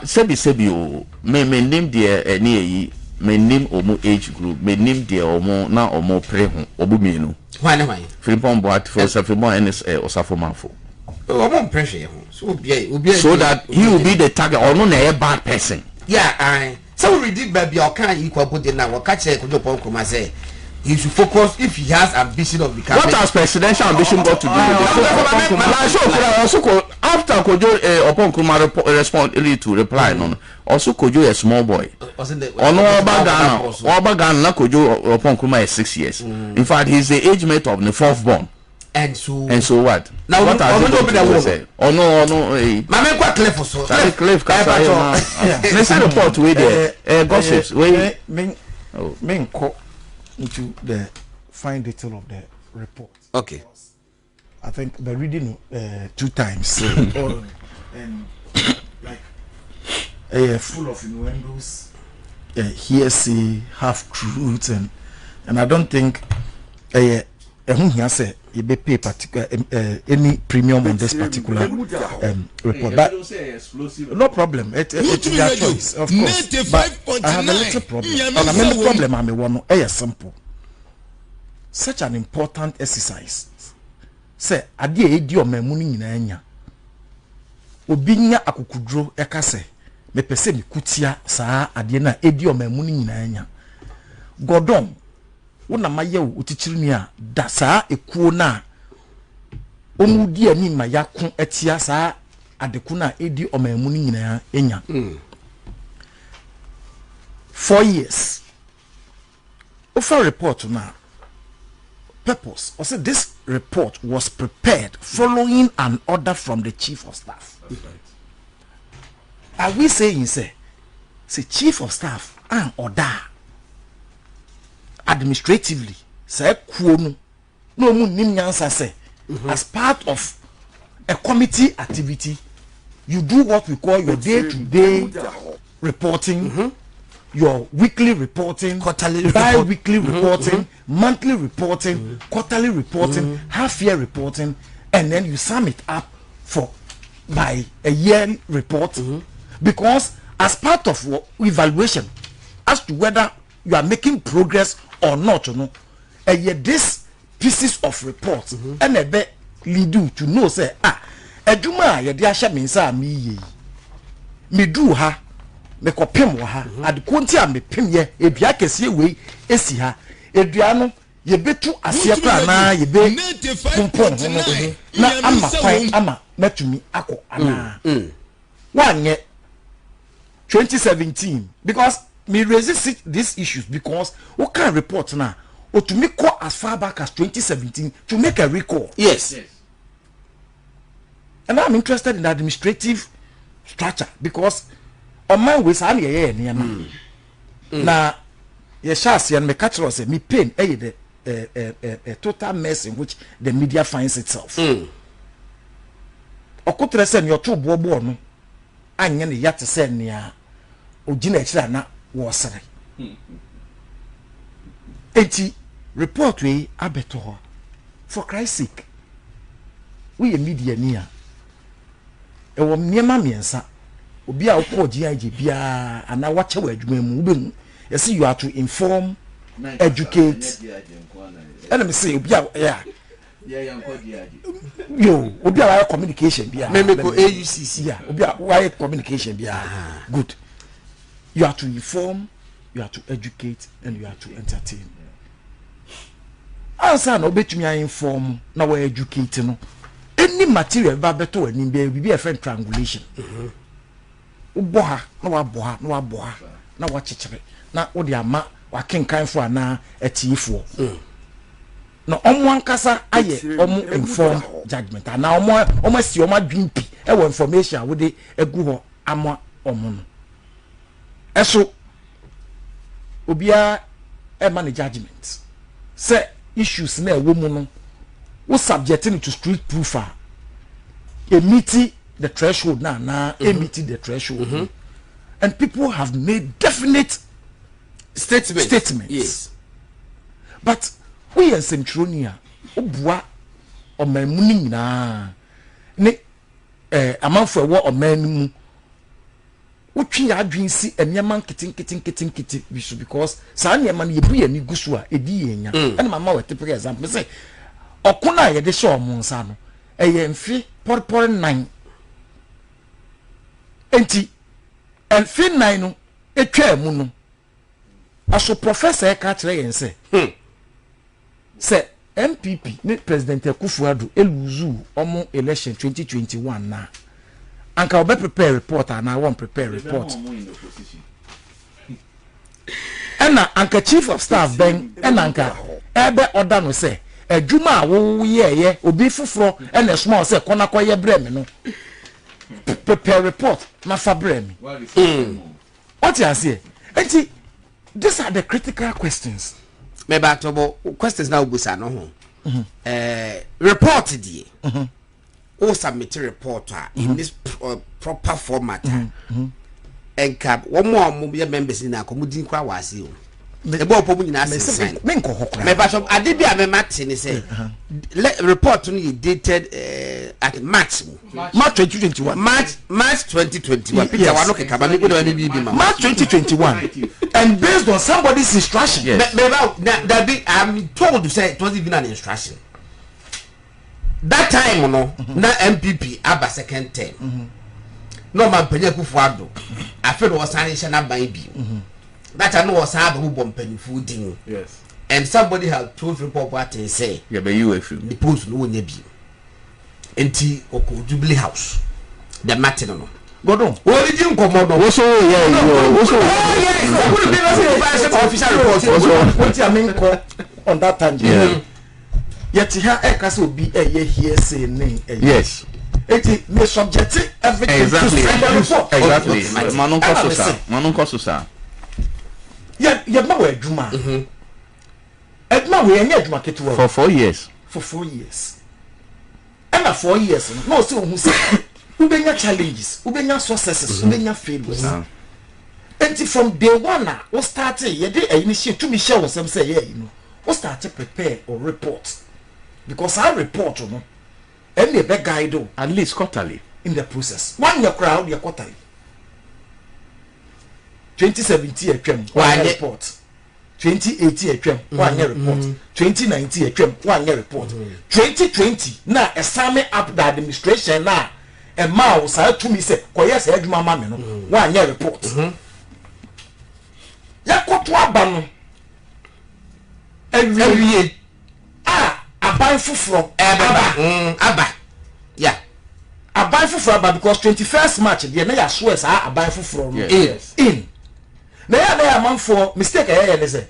sebi me name the me name omo age group, me name the omo na omo pre ho obumienu. Why? Frimpong Boateng for Frimpong NS Osafo Manfo. Omo pressure ho. So that he will be the target or no na a bad person. Yeah, so we did baby or can equal put in now catch a Oponkoma say he should focus if he has ambition of becoming. What has presidential ambition got to do with it? Also, after Kojo Oponkoma respond to reply, no. Also, Kojo a small boy. Oba Ghana Kojo Oponkoma is 6 years. In fact, he's the age mate of the fourth born. And so what? Now what are you say? Oh no. Mama quite clever so. Cliff let's report with the gossips. Men call into the fine detail of the report. Okay. I think the reading 2 times and like full of innuendos, hearsay, half truths, and I don't think you be pay particular any premium on this particular report. But no problem. It's their choice, of course. But I have a little problem. And I mean the problem I mean simple. Such an important exercise. Say adi edi o memuni nyina anya. Obi nya akukudro eka se me pese me kutia saa adi na edi o memuni nyina anya. Godon wona maye wo otichiri a da saa ekuo na omudi ani ma yakon atia saa adeku na edi o memuni nyina anya. 4 years. Offer report na purpose. Also, this report was prepared following an order from the chief of staff. Are we saying say chief of staff and order administratively say kuonu no mu nim nyansa say as part of a committee activity you do what we call your day-to-day reporting, your weekly reporting, quarterly bi-weekly reporting, monthly reporting, quarterly reporting, half-year reporting, and then you sum it up by a yearly report. Because as part of evaluation as to whether you are making progress or not, this pieces of reports and a bit lead you to know say ejuma ye dia hye me nsa me do ha me kopem wo ha adekonti a me pem ye edua kese we esi ha edua no ye betu asie pra na ye be pompom na ama kwan ama matumi akọ ana wanye 2017 because me resist these issues because what kind of report now or to make call as far back as 2017 to make a recall. Yes. And I'm interested in the administrative structure because on my way, now ye shas yan me catch us me pain the total mess in which the media finds itself. Okotre se your two bobo no anya ne yate se nea ogina ekira na wo sere. Enti report we abeto ho for Christ's sake. We media nia. E wo niema miensa. Obi a wo GIG bia ana wache wa adwuma mu be yes you are to inform, educate. And me say obi a yeah. Yo, obi a communication bia. Me go AUCC. Yeah, obi a communication bia. Good. You are to inform, you are to educate, and you are to entertain. Answer no betumi inform na we educate no. Any material ba beto ani be a friend triangulation. Uboha na waboha na wachechire na odi ama wakenkan fo ana atiefo. Na omo ankasa aye omo inform judgment na omo si omo adwimpi e wo information wo de egu ho ama omo no. Eso obia e manage judgment. Say issues na e wo mu no wo subjecting to street proof a meet the threshold na meet the threshold. And people have made definite statements. Yes. But we in Centronia obua omamuni nyina ne amanfo ewo omanimu wotwi adwen si enyeman kitin because sa enyeman no yebu yani gusu a edi yenya and mama we typical example say okuna ye de show monsa no eye mfi porpor 9 enti mfi 9 no etwa mu no aso professor ka kire yen say say MPP ne president Akufo-Addo eluzu omo election 2021 na anka obe prepare report and I won't prepare report ena anka chief of staff ben ena anka ebe order no say adwuma wo ye obi fufuro ena small say kona koye brem no prepare report na fa brem what you say enti these are the critical questions me back to questions now busa no ho report die o submit report in this proper format and cap one more members in a community kwa wasi o e bo pomu nyina sen me nko hokra me ba so ade bia me mate ni say report no dated at March 2021 March 2021 picture wa no ke kaba me go na bi March 2021 and based on somebody's instruction. Yes. That be I'm told to say it wasn't even an instruction. That time no na MPP aba second term. No man penye Akufo-Addo. I feel was signing na ban bi. That I know was aba who bomb peniful din. Yes. And somebody had told Frimpong Boateng say, yeah, but you if you the post no nya bi. Enti oko Jubilee House. The matter no. Godon. Origin komodo. also Official report. What you mean on that tangent. Yet here e kase obi ye here say name. yes. It may subject everything Exactly. to Manunko Sosa. Yeah, ma we adwuma. Edma we enya adwuma ketewa. For 4 years. For 4 years. And 4 years no say who say ubenya challenges, ubenya successes, ubenya failures. And from day one we start ye dey initiate to me share with some say yeah, you know. We start to prepare or report. Because our report no and the big guide At least quarterly. in the process. 1 year crowd your quarterly. 2017 1 year report. 2018 1 year report. 2019 1 year report. 2020 now a summing up the administration now. And ma say to me say koye say adwuma ma me no 1 year report. Ya koto aba no every aban fufuro Aba. Yeah. aban fufuro aba because 21st March the na ya so as aban fufuro no in na ya man for mistake ya say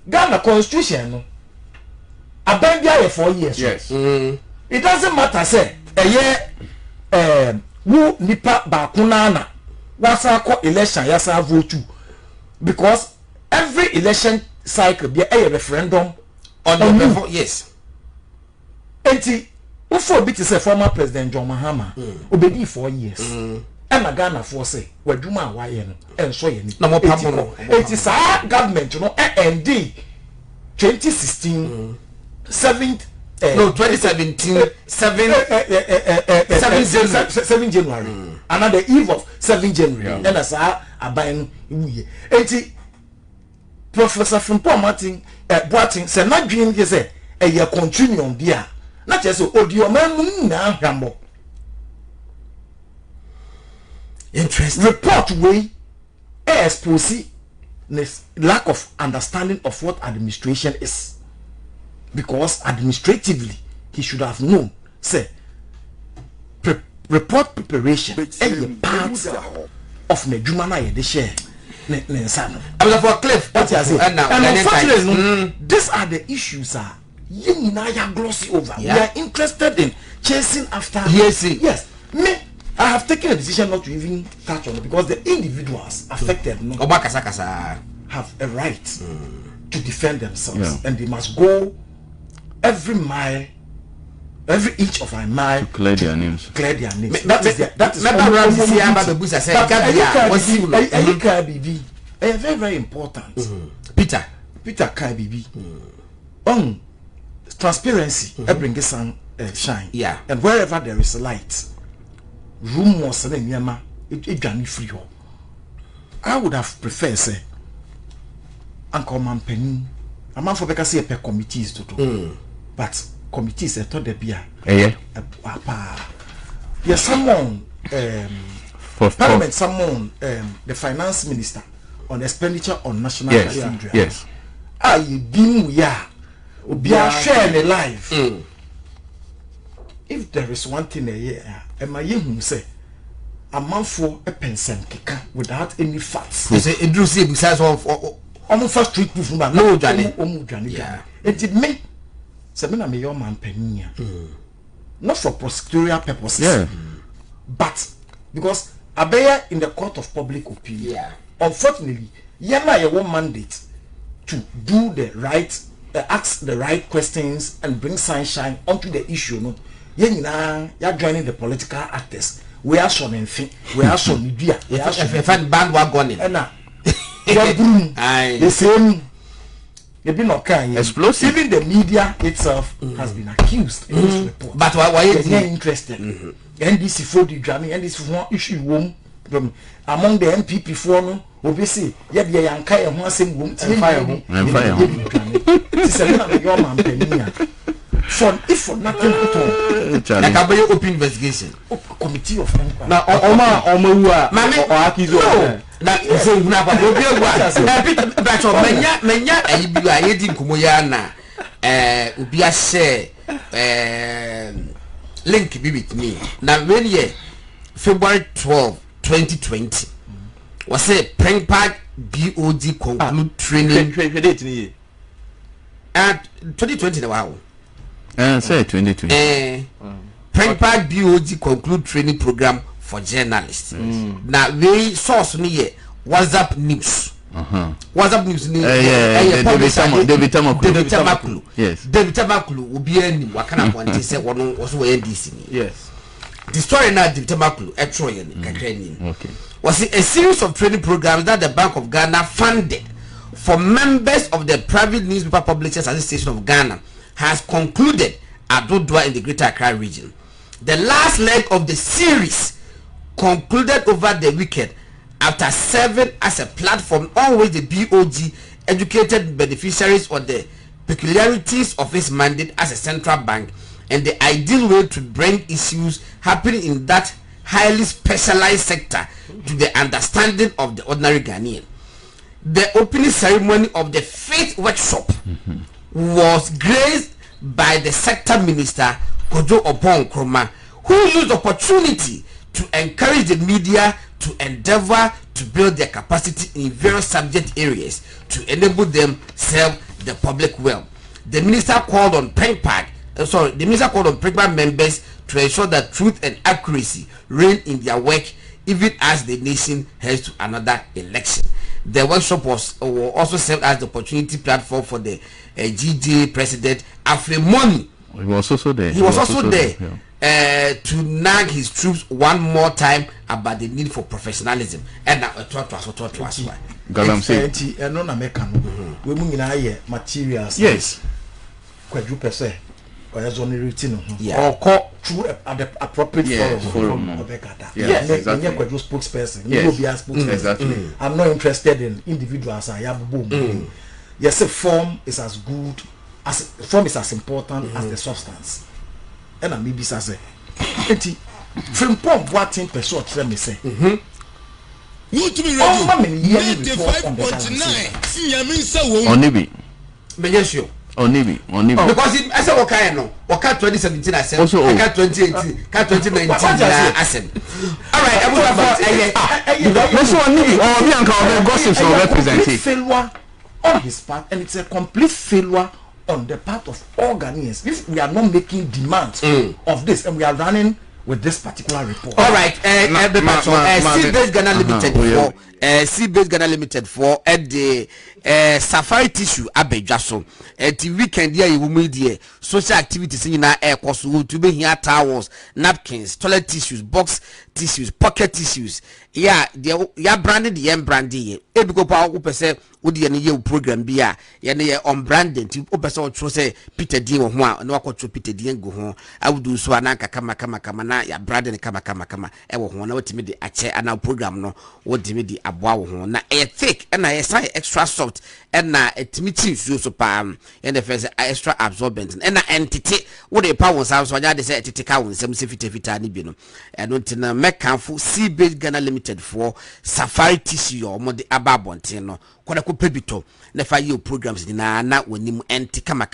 Ghana constitution no aban bia 4 years. Yes. It doesn't matter say wu nipa ba kunana wasa ko election yasa vote because every election cycle be a referendum on the yes. Enti ufo bi te say former president John Mahama obedi 4 years. And na Ghana for say wadwuma awaye no enso ye ni. Na mo pam no. Enti sa government no ND 2016 7th no 2017 7 January. Another eve of 7 January. And as aban no wuye. Enti Professor Frimpong Martin Boateng say na dream ye say e continue on dia. Not just audio man na hwambo. Interesting. Report way expose lack of understanding of what administration is, because administratively he should have known. Say report preparation any part of Medjuma na ye de share. I was for Cliff. What you say? And unfortunately, these are the issues you glossy over. We are interested in chasing after. Yes. Me, I have taken a decision not to even touch on it because the individuals affected have a right to defend themselves, and they must go every mile, every inch of a mile to clear their names. That is very, very important. Peter Kaibibi on transparency, bring some shine. Yeah, and wherever there is light, room was it free. I would have preferred say Uncle Man Penny. A man for say per committees to do, but committees I thought there be yes, someone Parliament, someone the finance minister on expenditure on national yes. Yes. You dim we are sharing a life. If there is one thing a year, and my young say a month for a pension kicker without any facts. You say it do see besides of almost first street proof no Johnny. It did me. Sabina me your man penny. Not for prosecutorial purposes. But because I bear in the court of public opinion. Unfortunately, Yama a one mandate to do the right, ask the right questions and bring sunshine onto the issue. No, you're joining the political actors. We are some anything. We are some media. We are some bandwagon. And now, the same. They've been explosive. Even the media itself has been accused in this report. But why is they interested? NDC for the Grammy, NDC for issue room among the MPP for no. Obviously, yet the Yankai and one same room and fire. It's a your man penny. If for nothing at all, like a open investigation committee of now Oma that is menya ayedi nkomoya na obi a share link be with me na when year February 12 2020 was say Frimpong BOD conclude training at 2020 wow say 2020 Frimpong BOD conclude training program for journalists. Now we source ni WhatsApp news. WhatsApp news ni David Tamakulu. Yes. David Tamakulu will be any wakana wanti say one was NDC. Yes. The story now David Tamakulu okay. Was a series of training programs that the Bank of Ghana funded for members of the Private Newspaper Publishers Association of Ghana has concluded at Dodua in the Greater Accra region. The last leg of the series concluded over the weekend after serving as a platform on which the BOG educated beneficiaries on the peculiarities of its mandate as a central bank and the ideal way to bring issues happening in that highly specialized sector to the understanding of the ordinary Ghanaian. The opening ceremony of the faith workshop was graced by the sector minister Kojo Opon Kroma, who used the opportunity to encourage the media to endeavor to build their capacity in various subject areas to enable them serve the public well. The minister called on Frimpong members to ensure that truth and accuracy reign in their work even as the nation heads to another election. the workshop was also served as the opportunity platform for the GJ president Afre Money. He was also there. He was also there. To nag his troops one more time about the need for professionalism. And now Galamsey. No na meka no. We mu nyina ye materials. Yes. Quadruple say. Or exonerate no. Yeah. Or call through at the appropriate forum. Yes, exactly. Spokesperson. Yes. Spokesperson. Exactly. I'm not interested in individuals. I have boom. Yes, a form is as good as form is as important as the substance. And I'm maybe say, Frimpong Boateng person tell me say. You to be ready. 95.9. Onibi. Menyesho. Onibi. Because I said okay no. Waka 2017 I said. Waka 2018. Waka 2019 I said. All right, everyone. That's Onibi. Oh, me and Carl gossips are representing. Failure on his part, and it's a complete failure on the part of all Ghanaians. If we are not making demands of this, and we are running with this particular report. All right, Sea-Based Ghana Limited for Sea-Based Ghana Limited for at the Safari Tissue Abejaso. At the weekend here, you will media social activities in our air course to be here towels, napkins, toilet tissues, box tissues, pocket tissues. Yeah, branded the brandy. Ebiko power upese udi ye program bia ye on branding to upese o say Peter D ho a no akotro Peter D go ho I would do so ananka kama na ya branding kama e wo ho na wetimi de ache ana program no wodimi de aboa wo ho na e thick and na say extra soft and na etimi chi so pa and the first extra absorbent and na entity wo de power so so nya de say entity ka won sem se fita ni bi no and no tina mekanfo Sea-Based Ghana Limited for Safari Tissue or mo de ababonten no kwada ko pebito na fa ye programs ni na wonim enti kama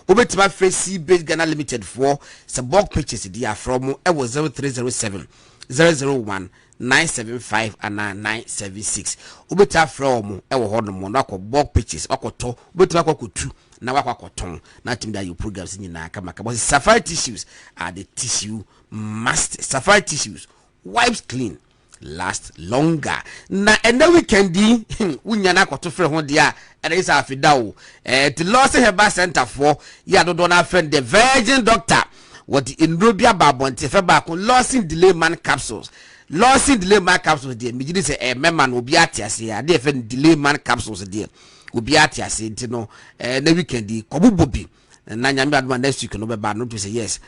obetima fresh Sea-Based Ghana Limited for se bulk purchase dia from e was 0307 001 975 and 976 obeta from e wo hono no akọ bulk purchase akoto obetima akotu na wakwakoton na tim da your programs ni na kama but Safari Tissues are the tissue master. Safari Tissues wipes clean, last longer. Na and the weekend unya na kwato frɛ ho dia and is afidao the Lost Herbal Center for ya do na friend the Virgin Doctor what the Indrobia Babonte fe ba ko Lost Delay Man capsules. Lost Delay Man capsules dey me gidi say memman obi atiase ya dey fe Delay Man capsules dey obi atiase ntino na weekend kobubobi na nyame adoma next week no be ba no to say yes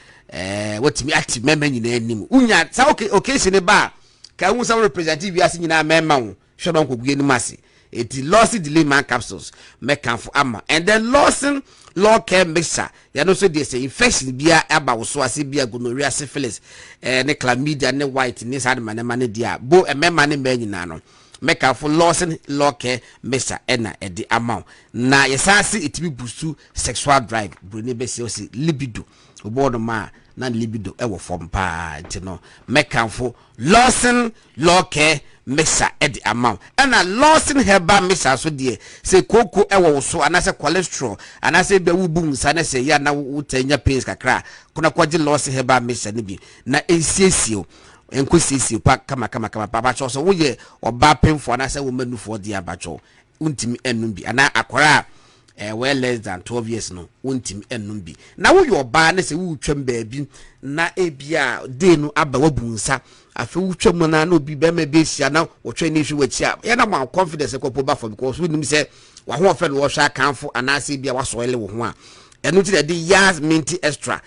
what me active member nyina anim unya sa occasion ba ka hu some representative ya nyina member wo hwe don kogu anim ase eti Lost Delay Man capsules mekanfo ama and then Lawson law care mixture ya no so dey say infection bia aba wo so ase bia gonorrhea syphilis ne chlamydia ne white ne sad manema dia bo member ne ma nyina no meka for Lawson law care mixture ena edi amount na yesase itibi boost sexual drive brune be say libido obodo ma na libido e wo form pa ntino meka for Lawson law care mixture edi amount ena Lawson herbal mixture so de say koko e wo so anase cholesterol anase be wubum sa na say ya na wutanya pains kakra kuna kwaje Lawson herbal mixture ne bi na ensiesie enkosisi pa kama papa cho so wo ye oba penfo na say wo manufo de abacho untimi enum bi ana akwara well less than 12 years no untimi enum bi na wo ye oba na say wo twam baabi na ebia de no aba wabunsa afi wo twam na obi be ma be sia na wo twa ni hwe wachi a ya na ma confidence ko po ba for because we nim say wa ho ofe no wo hwa kanfo ana say bia wa soile wo ho a enu ti de yas minty extra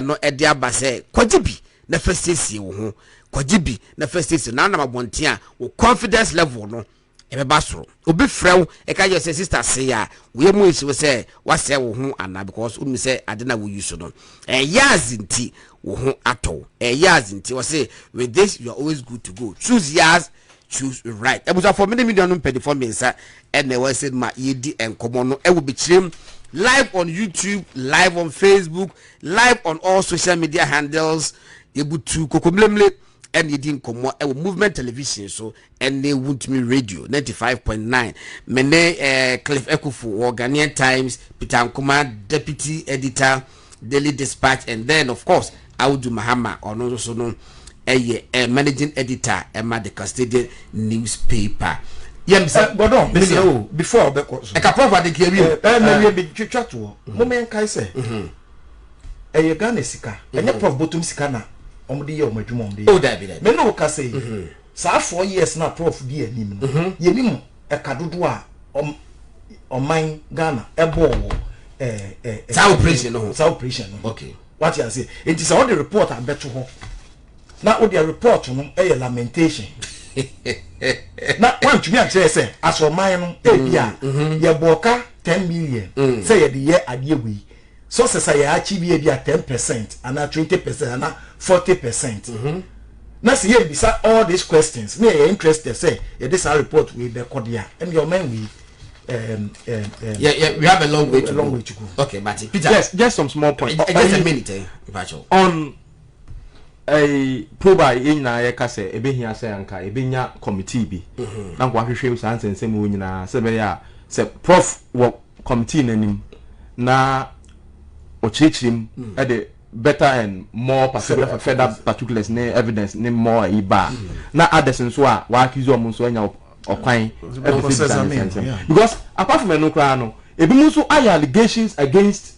no e de aba say kwajibi na fesisi wo ho kwajibi na fesisi na na mabonte a wo confidence level no e be basoro obi frew e ka say sister say ya we mu isi we say wa say wo ho ana because unu say ade na wo use no yas nti wo ho ato yas nti we say with this you are always good to go choose yas choose right e busa for many million pedi for me nsa and we said ma yedi enkomo no e wo be chirem live on YouTube, live on Facebook, live on all social media handles. Yebutu kokomlemle and yedin komo e movement television so and they want me radio 95.9 mene Cliff Ekufu Ghanaian Times Peter Nkuma deputy editor Daily Dispatch and then of course Audu Mahama ono so no managing editor Emma the Custodian newspaper Godon before e ka Prof adeke bi na be twetwa to moment kai say e Ghana sika enye Prof botum sika na omde ye omadwuma omde oh da bi da me no ka say sa 4 years na Prof bi anim no yenim e ka dodo a oman Ghana ebo sa operation no okay what you say it is all the report abeto ho na o the report no e lamentation na one to me and say as for mine no e bia ye boka 10 million say ye the year adie we so say ye achieve ye bia 10% and 20% and 40%. Na say ye bisa all these questions na ye interested say ye this report we be kodia and your man we we have a long way to go. Okay, Matty. Peter. Yes, just some small points. Just a minute, on a proba in na yeka say ebe hia say anka ebe nya committee bi. Na kwa hwehwe usanse nsem wo nyina se be ya say Prof wo committee nanim na o chichim e the better and more further particulars ne evidence ne more iba. Na others nso a wa accuse o nso anya okwan because apart from no cry no ebi muso aya allegations against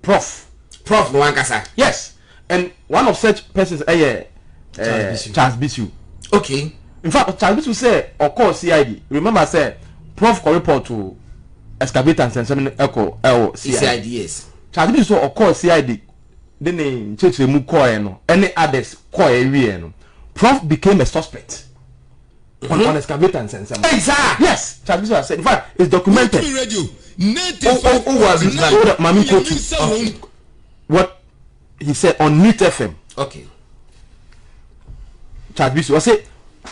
Prof no ankasa. Yes, and one of such persons Charles Bisu. Okay, in fact Charles Bisu say of course CID remember say Prof co report to excavator and some echo CID. Yes, Charles Bisu of course CID the name church mu call no any others call area no Prof became a suspect on excavator and some. Exactly. Yes, Charles Bisu said in fact it's documented. What he said on Neat FM. Okay. Charles Bisu say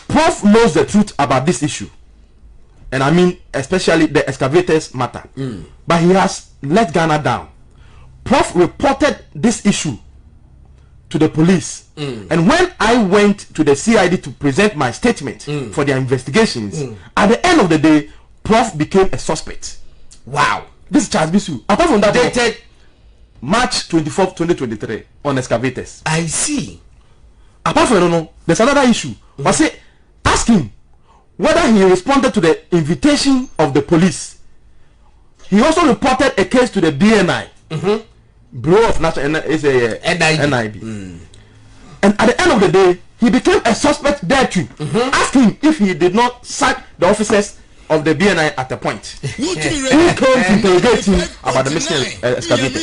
Prof knows the truth about this issue, and I mean especially the excavators matter. But he has let Ghana down. Prof reported this issue to the police, and when I went to the CID to present my statement for their investigations, at the end of the day, Prof became a suspect. Wow. This is Charles Bisu. Apart from that, dated March 24th, 2023 on excavators. I see. Apart from no, there's another issue. I say, ask him whether he responded to the invitation of the police. He also reported a case to the BNI, Bureau of National NIB. And at the end of the day, he became a suspect there too. Ask him if he did not sack the officers of the BNI at a point. Who came to interrogate him about the missing excavator?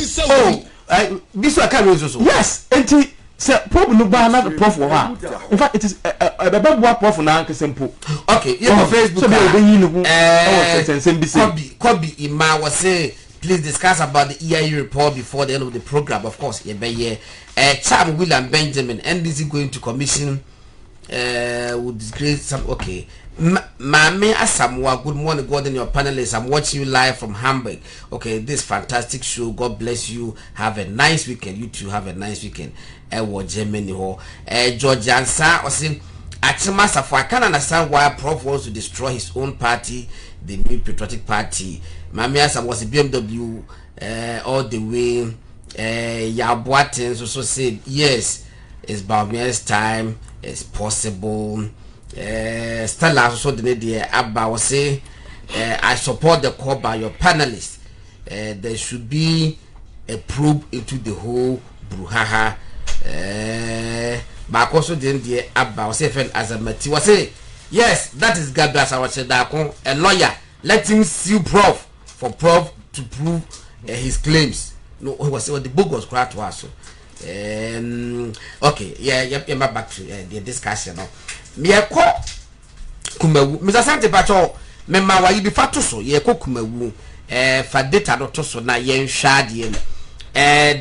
This one can also. Yes, and he said, "Prof no ba na Prof wo ha." In fact, it is a beba Prof na anke simple. Okay, you on Facebook. Kobi Ima was say, please discuss about the EIU report before the end of the program. Of course, Cham William Benjamin, NDC going to commission would disgrace some. Okay. Mame Asamoah, good morning, Gordon, your panelists. I'm watching you live from Hamburg. Okay, this fantastic show. God bless you. Have a nice weekend. You too have a nice weekend. Germany ho. George Ansa was saying, Achima Safo, I can't understand why Prof wants to destroy his own party, the New Patriotic Party. Mame Asamoah was a BMW all the way. Boateng also said, yes, it's Baumere's time. It's possible. Stella also the Abba was say I support the call by your panelists. There should be a probe into the whole brouhaha. But also the Abba was say as a Mati was say yes, that is Gabriel Sawache, a lawyer. Let him sue Prof for Prof to prove his claims. No, he was the book was cracked to us. Okay, back to the discussion now. Me ko kumawu Mr. Sante Pacho me ma wa yibi fa to so ye ko kumawu fa data no to so na ye nhwa de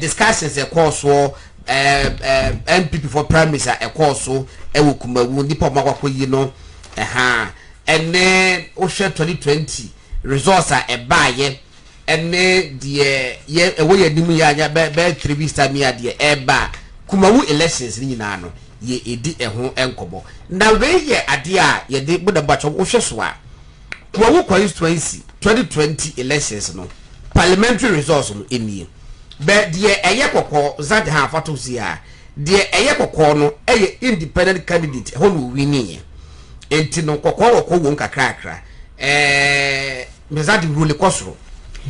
discussions e course so MPP for prime minister e course so e wo kumawu nipa makwa yi no ene o hwe 2020 results a e ba ye ene de ye e wo ye nim ya nya be 3 weeks time ya de e ba kumawu elections ni nyina no ye edi eho enkobo na we ye ade a ye de bodabacho wo hweso a wo constituency 2020 elections no parliamentary results no enie be de eye kokko zade ha fato si a de eye kokko no eye independent candidate ho no wini enti no kokko wo nkakrakra mezadi rule kosoro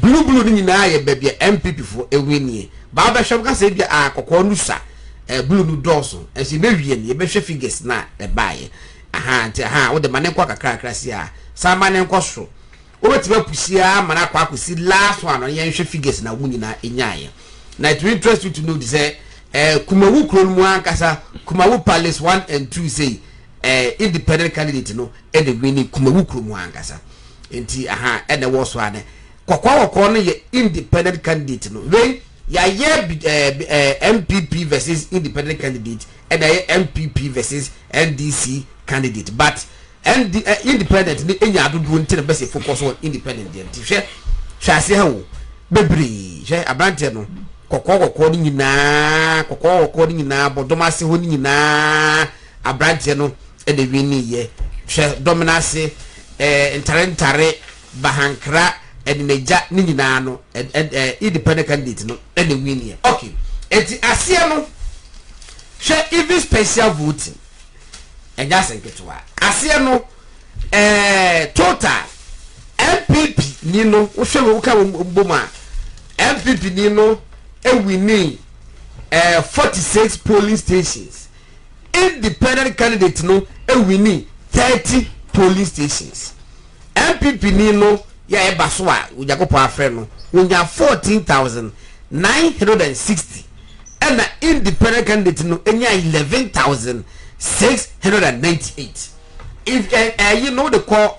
blue ni nyina ye bebia MPP fo ewini ba ba hwem ka se bia akokọ nusa blue nu dọọso esi be wie ni be hwe figures na e baaye nti wo de mane kwa kakra si a sa mane kosoro wo betiba pusia mana kwa akosi last one ye hwe figures na wo nyina enyaye na it will interest you to know this kumawu kron mu ankasa kumawu palace 1 and 2 say independent candidate no e de wini kumawu kron mu ankasa enti e de wo so ane kokwa no ye independent candidate no we ya ye MPP versus independent candidate and MPP versus NDC candidate but independent ni enya adudu nti na best focus on independent hwe hwase ha wo bebri hwe abrante no kokwa ni nyina kokwa ni nyina bodomase ho ni nyina abrante no e de wini ye hwe dominance ntare bahankra edneja ni nyina no independent candidate no e de win here okay eti asia no hwe even special voting eja senketwa asia no total MPP ni no wo hwe wo ka mboma MPP ni no e winning 46 polling stations independent candidate no e winning 30 polling stations MPP ni no ya eba so a ujakopo afre no unya 14,960 and the independent candidate no enya 11,698 if you know the call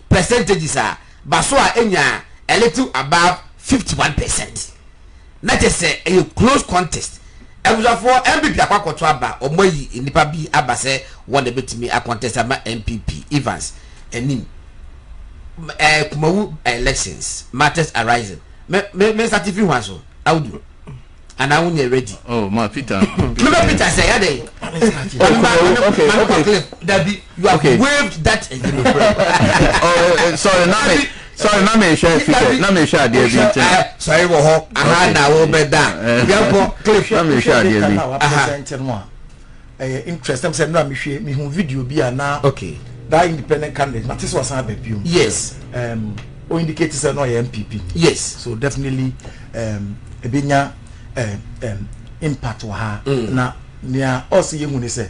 percentages are baso a enya a little above 51%. That is a close contest. And for MPP akwakoto aba omoyi nipa bi aba se won betimi a contest ama MPP Evans enim kumawu elections matters arising me certify one so how do and I won't ready. Oh my Peter Peter say ya dey okay Dabi you have waived that oh sorry na me share figure na me share there bi sorry wo ho aha na wo beda yampo clip na me share there bi interest am say no me hwe me hu video bi na okay that independent candidate that is what I have yes o indicate say no MPP yes so definitely ebenya impact wa ha na near also you ni say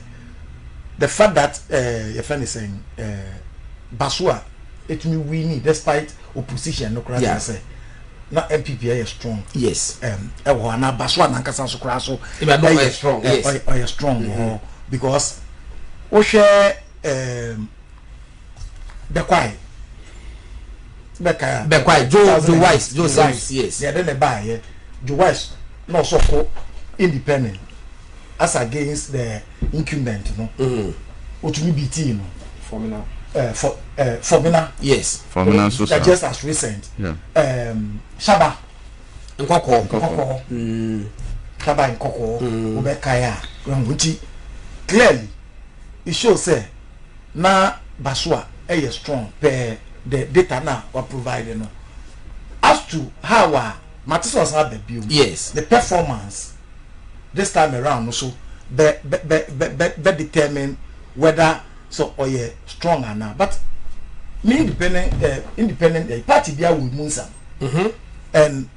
the fact that your friend is saying Basua it me winning despite opposition no cry say na MPP is strong yes e wo na Basua na nkasa so kra so e strong yes o strong because o share BÄKYERE Joe Wise yes yeah then buy Joe Wise no so called independent as against the incumbent no otumi BT no Formina yes Formina so just as recent Shaba Nkoko Shaba Nkoko BÄKYERE nti clearly it shows say na Basua is strong per the data na we provide no as to how matters was have yes the performance this time around so be determine whether so or yeah strong or not but me independent party bia will munsa and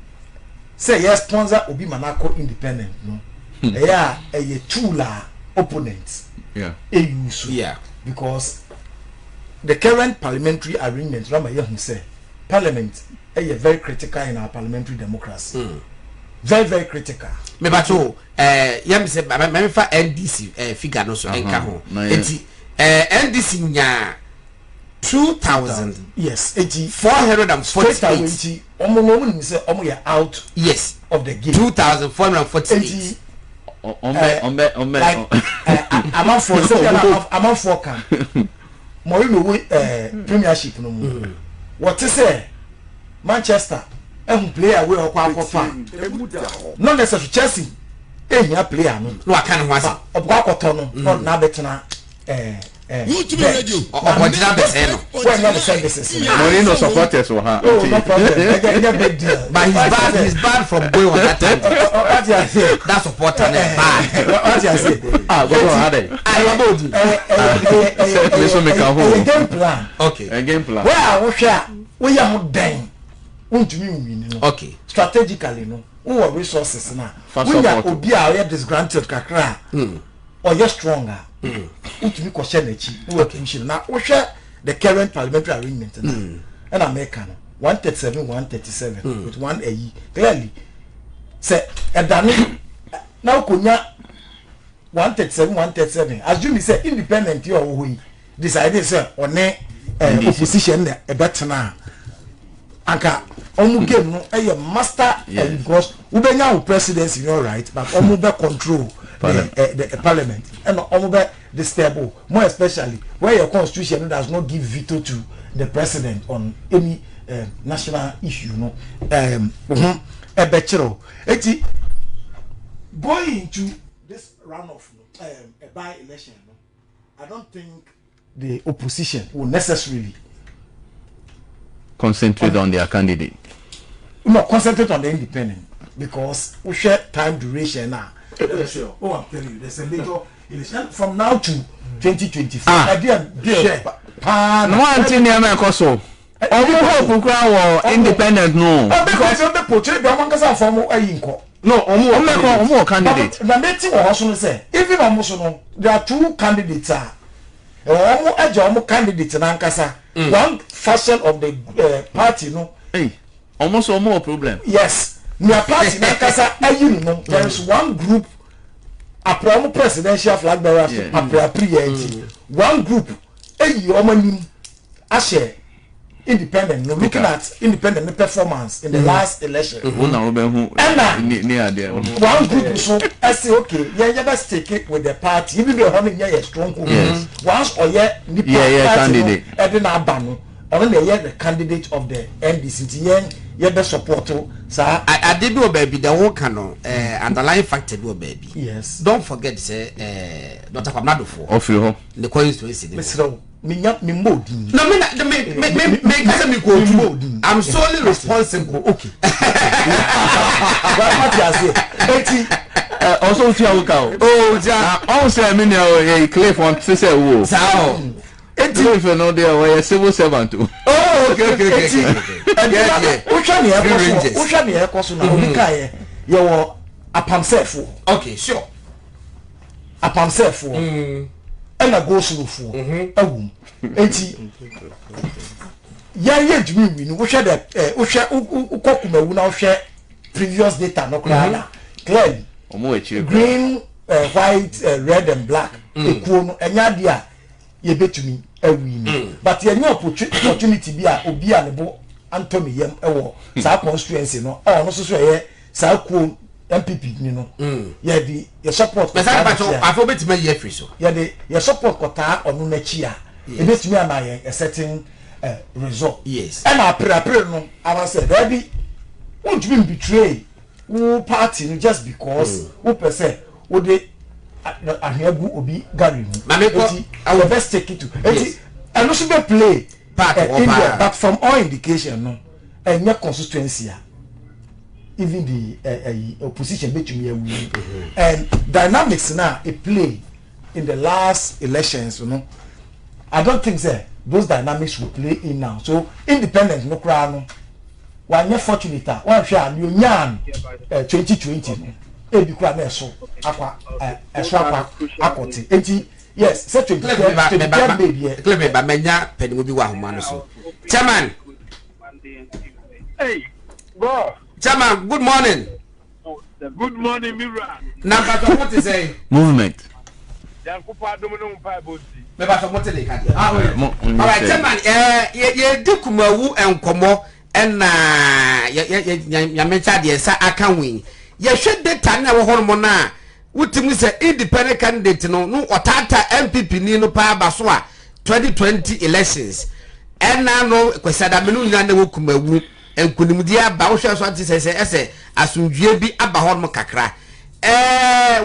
say yes sponsor obi manako independent no yeah a tool opponents yeah because the current parliamentary arrangement Rama Yehu say parliament is very critical in our parliamentary democracy very critical me bato yam say me fa NDC figure no so enka ho enti NDC nya 2000 yes 448 omo say omo ya out yes of the game 2448 amount for can more no premiership no mu what is say Manchester player we okwa no necessary Chelsea ehia player no aka no asa okwa no na betena YouTube radio obotina bese no when the services Mourinho supporters were no problem big deal but he's bad from going on that time you say? That supporter bad. What you say? Go on, game plan. Okay. A game plan. Well, we are more dang. Won't you mean? Okay. Strategically, no. Who are resources now? First We of are all, obia disgranted kakra. Or you're stronger. Won't you question the now, we share the current parliamentary arrangement and American 137, 137 with 1 AE. Clearly, say a dani now kunya 137, 137. Assume he said independent your way. Decided, sir, on opposition a better now. Anka omu game no a master because ubenya presidency, you right, but omu be control the parliament and omu be the stable, more especially where your constitution does not give veto to the president on any national issue, no. A bachelor. Eti going into this runoff, a by-election, no, I don't think the opposition will necessarily concentrate on their candidate. No, concentrate on the independent because we share time duration now. Sure. Oh, I'm telling you, there's a major election from now to 2024. No one thing near my coso. Hope independent no. Because of the portrait, the one can form a inco. No, more candidate. The meeting also say, even almost no, there are two candidates. Almost candidates in Ankasa. One faction of the party, no. Hey, almost more problem. Yes, near party in Ankasa, you know, there is one group, a promo presidential flag bearer, one group, Ashe, independent, no, looking at independent performance in the last election. One group, so I say, okay, yeah, let's take it with the party, even though having a strong once or candidate, the candidate of the NDC, the supporter, sir. I did do a baby, the whole canon, underlying factor do a baby. Yes. Don't forget, say, Dr. Pamado for of you, the constituency. I'm solely responsible. Okay. Also, also, I mean, a cliff on Cicero. If you know there were a civil servant too. Oh, okay. Okay, sure. A pamsefo. And a go through a womb. 80 yeah, we know share that now share previous data no clearly green, white, red and black. And you bet to me a win. But you know opportunity be a nebo Anthony Yem South constituency no no so South MPP, you know. Yeah, the support. I forget my year free so. Yeah, the support kota on Nechia. It makes me a certain result. Yes. And I pray no. I was said, Daddy, won't you betray who party just because who per se would they Ahiagu Obi Gary. I will best take it to and also be play part India, but from all indication, no, and your constituency. Even the opposition between me and dynamics now a play in the last elections, you know. I don't think those dynamics will play in now. So independent no crown. One year fortunate one share new yan 2020. Ebi kwa na so akwa akoti. Yes, set to Clever by menya penimu bi wa homa no so. Chairman. Hey, bro. Chairman, good morning. Good morning, Mira. Now, what is a movement? All right, Chairman, ye Dukumawu and Komo and Yamacha, yes, I can win. Ye should the Tana Hormona, which means an independent candidate, no, or Tata MPP Nino Pa Baswa 2020 elections. And now, no, Quesada Meluna Wukumawu. And Kunimudia Bausha Swanti says, as you be abahormo kakra.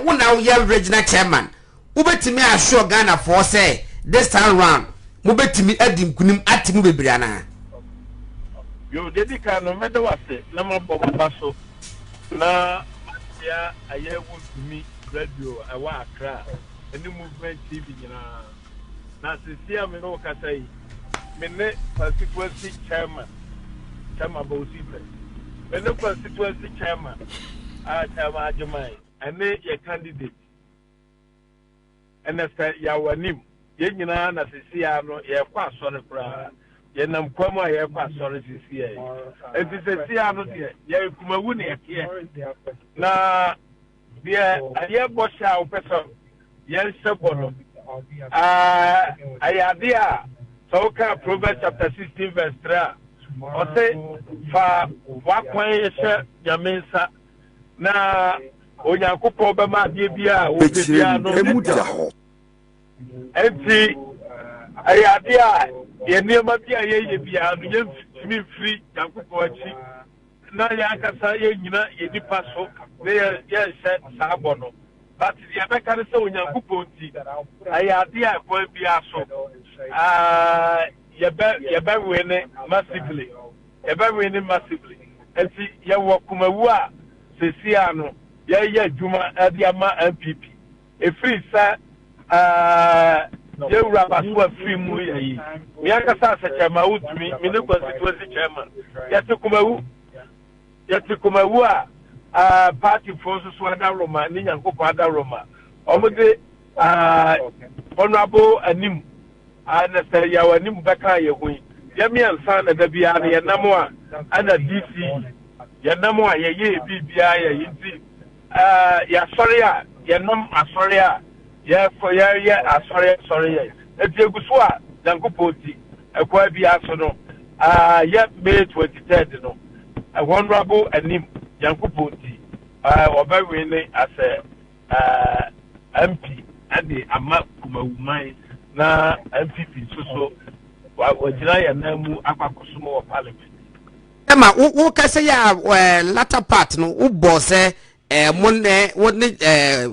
One now, young regional chairman. Ubet me a sure Ghana for say, this time round, Mubet me Edim Kunim at Mubiana. You dedica no matter what, Nama Bobaso. Na Tia, I hear would me radio, a walk crowd, and the movement TV. Now, Cecilia Minoka say, Minute constituency chairman, Chama Bosible. When the constituency chairman, I tell my Jamai, and they a candidate. And I said, Yawanim, Yenina, as Cecilia, you're quite sorry for Yenam Kwama, you're quite sorry to see. If it's a Ciano, you're Kumawuni here. Now, dear, I hear Bosha person, yes, Sabono. I idea. So, Proverbs chapter 16, verse 3. Or say, for what way Yaminsa na Onyankopon bema bia o enti ayadea ye niema bia ye bia no ye mi free Yankopon achi na ya akasa ye nyina ye dipa so na ye se saabo no but the abeka ne se Onyankopon ti ayadea ko bia so ye be win massively enti ye wo kumawu a sesia no ye juma adiama MPP e free sa ye raba so free mu yi me akasa sa chairman utumi me ne constituency chairman ye te kumawu a party forces so ada Roma ni Nyankopon ada Roma omude honorable anim ana say ya wanim baka ye hui ya mi ansa na da bia na ye namo a ana DC ye namo a ye bibia ye yinti ya sorry a ye nom asori a ye for ye asori ye etieguso a Yankopon ti ekwa bia so no ye May 23rd no honorable anim Yankopon ti obawe ni as MP and ama kumawumai na MPP so wajira ya namu akwakosumo wa parliament ema wo kase ya latter part no wo boss monne woni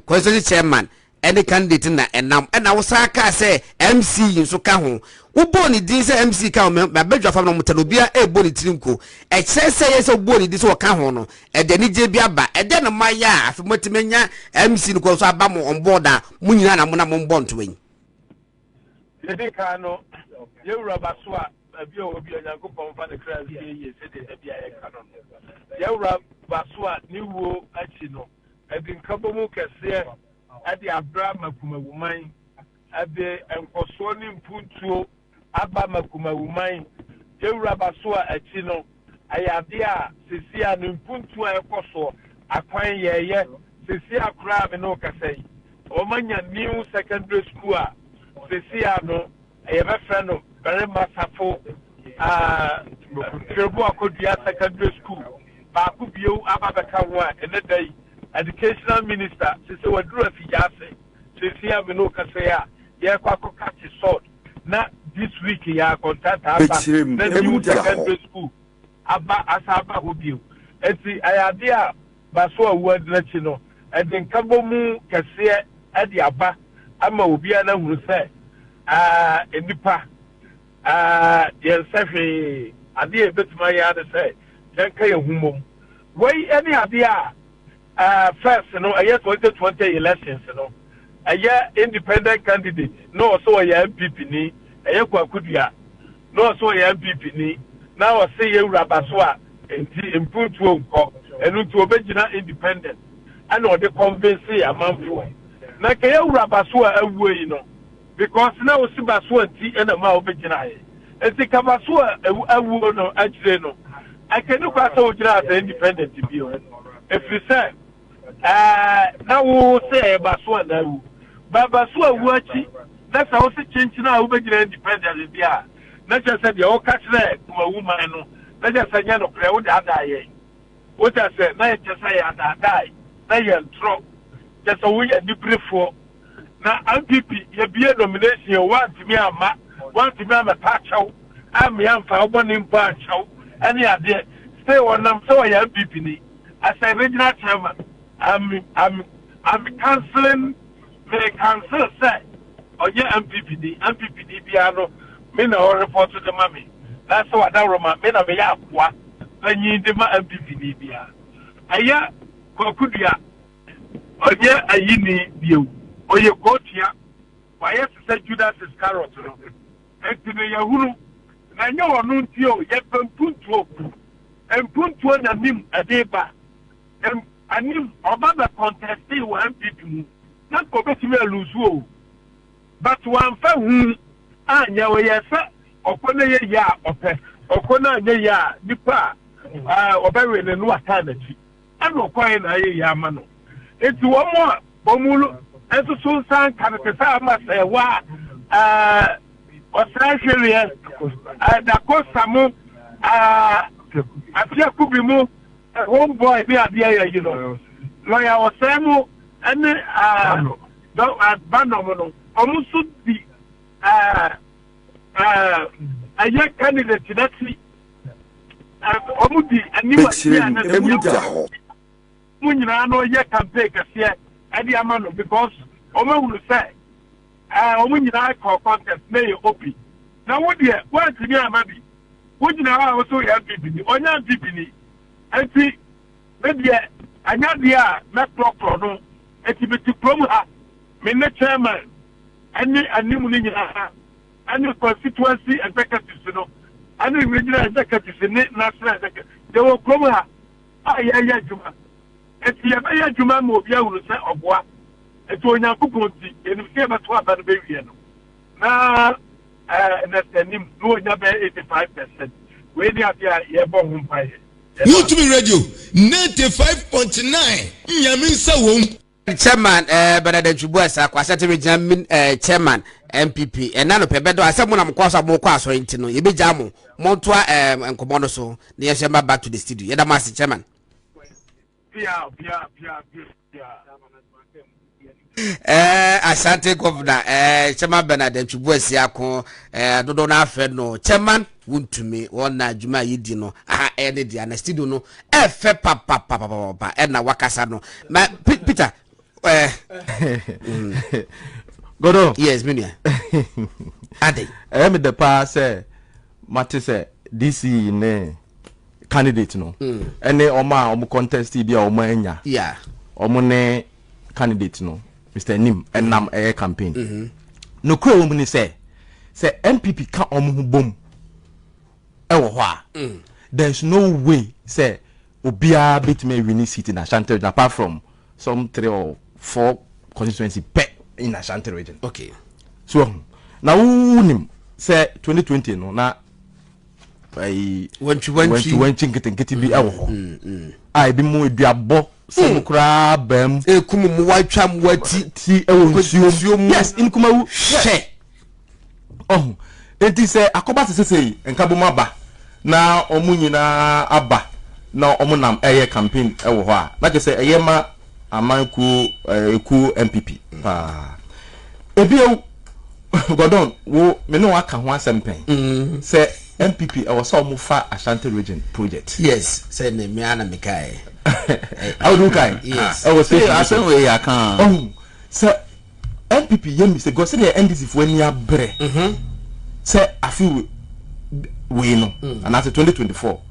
constituency chairman any candidate na enam na wo saka say MC so ka ho wo boni din say MC ka me badwa fam no mutanobia e boni tirinko e chese yes wo boni din so ka ho no e de ni je bia ba e de no maya afi motimenya MC no ko so aba mo on board a munyina na mo na mo mbonto wen yedi ka no ye raba so a bia obi Nyankopon fa de kra ye se de bia ye ka no ye raba so a ni wo achi no e bin kabo mu kese ade abra makumawuman ade enkoso ni mpuntuo aba makumawuman ye raba so a achi no ayade a sesia no mpuntuo ekoso akwan ye sesia kra me no kasai o manya new secondary school a sesia no ye be friend no very masafo Trebu Akodia secondary school ba ku bio aba beka ho a ene dai educational minister se wadru afijase sesia me no kasai a ye kwakoka ti sword na this week ya contact aba na new secondary school aba asaba ho bio enti ayade a baso awu adinachi no edin kabo mu kase ade aba ama obi ana huru se enipa yen safi ade ebetuma ya de se denka ye humom wai any ade a first no aye 2020 elections no aye independent candidate no so aye MPP ni aye kwakudua no so aye MPP ni na o se ye uraba so a enti impuntu onko enu nti obegina independent ana o de convince amanfo na ke ye uraba so a awuyi no because na o si baso anti ena ma obegina ye enti kabaso a awuo no agire no akenu kwa so ogina as independent bi o efri say na wo say baso na awu babaso awu achi na sa o si chinchina a obegina independent bi a na je say de o ka kire kuma woman no na je say nya no kre wo da da ye wo ta say na je say ya da dai na ye ntro je say wo ya dibrefo na MPP ye bie nomination want me ama pachaw am yam fa oboni mpa chaw any ade stay on am so ya MPP ni as a regional chairman I'm canceling me cancel say oye MPP di bia no me na o report to the mami that's what that Roma me na me ya akwa anyi de ma MPP ni bia aya kokudua Oye ayini bio. Oye gotia. Why say Judas Iscariot no. Entine yahunu. Na nyo onu ntio ye pempuntuo. Empuntuo na nim adeba. Anim obaba contesti wa MPP mu. Na ko betime aluzu o. But one fa hu anya we yefa okona ye ya ope. Okona anya ya nipa obewe ne no atanachi. Ano kwai na ye ya ma no. Enti wo mo bomulu enso so san kan te sa ma se wa Australia da Costa mu afia kubi mu homeboy bi abia ya you know lawyer Osemu ene do adbano no omusu di aye candidate dati omudi anima ya munyina no ye campaign kase ade amano because omahunu say omunyina call contest na ye opi na wodi e wa tini amabi wonyina wa so ya bibini onya bibini enti media anya dia na pro no enti beti promo ha me ne chairman ani animu ni nyina ani constituency executive no ani regional executive ni national executive they will promo ha ya juma enti ya juma mo bia wuru se oboa enti onyankopon ti enu se ba to aba no be wie no na na tenim no onya be 85%. We ni afia ye bo ho mpaye YouTube radio 95.9 nyaminsa wom chairman Benedict Chubuasa kwasa te region chairman MPP enano pebedo asemu na mkwasa mo kwa so ntino ye beja mo montoa enkomo no so na ye shema back to the studio ye da mas chairman pia Asante governor chairman Benedict Chubuasa ko dodo na afa no chairman wuntumi wona adwuma yidi no ene dia na studio no efe papa na wakasa no ma Peter Godo. Yes, Minia. Ade. Me the pass say Mate say DC ne candidate no. Ene oma contest bi a oma enya. Yeah. Omo ne candidate no. Mr. Nim enam campaign. No kro omo ni say MPP ka omo hu bom. Ewo ho a. There's no way say obia bit me win seat in Ashanti apart from some 3 or 4 constituency in Ashanti region. Okay. So now unim say 2020 no na when chinkete bi awo I be mo eduabo se kura bam kumu mu watwam wati ti ewo yes in kumawu she enti say akoba se enkaboma ba na omunyina aba na omunam campaign ewo ho a na je say eyema amanku eku MPP ebio Godon wo me no aka ho asempen say MPP I was so fa Ashanti region project yes say ne me ana mekai how do kai yes I was say asen we ya kan say MPP yemi say go say the NDC for any abre say afi we no and at 2024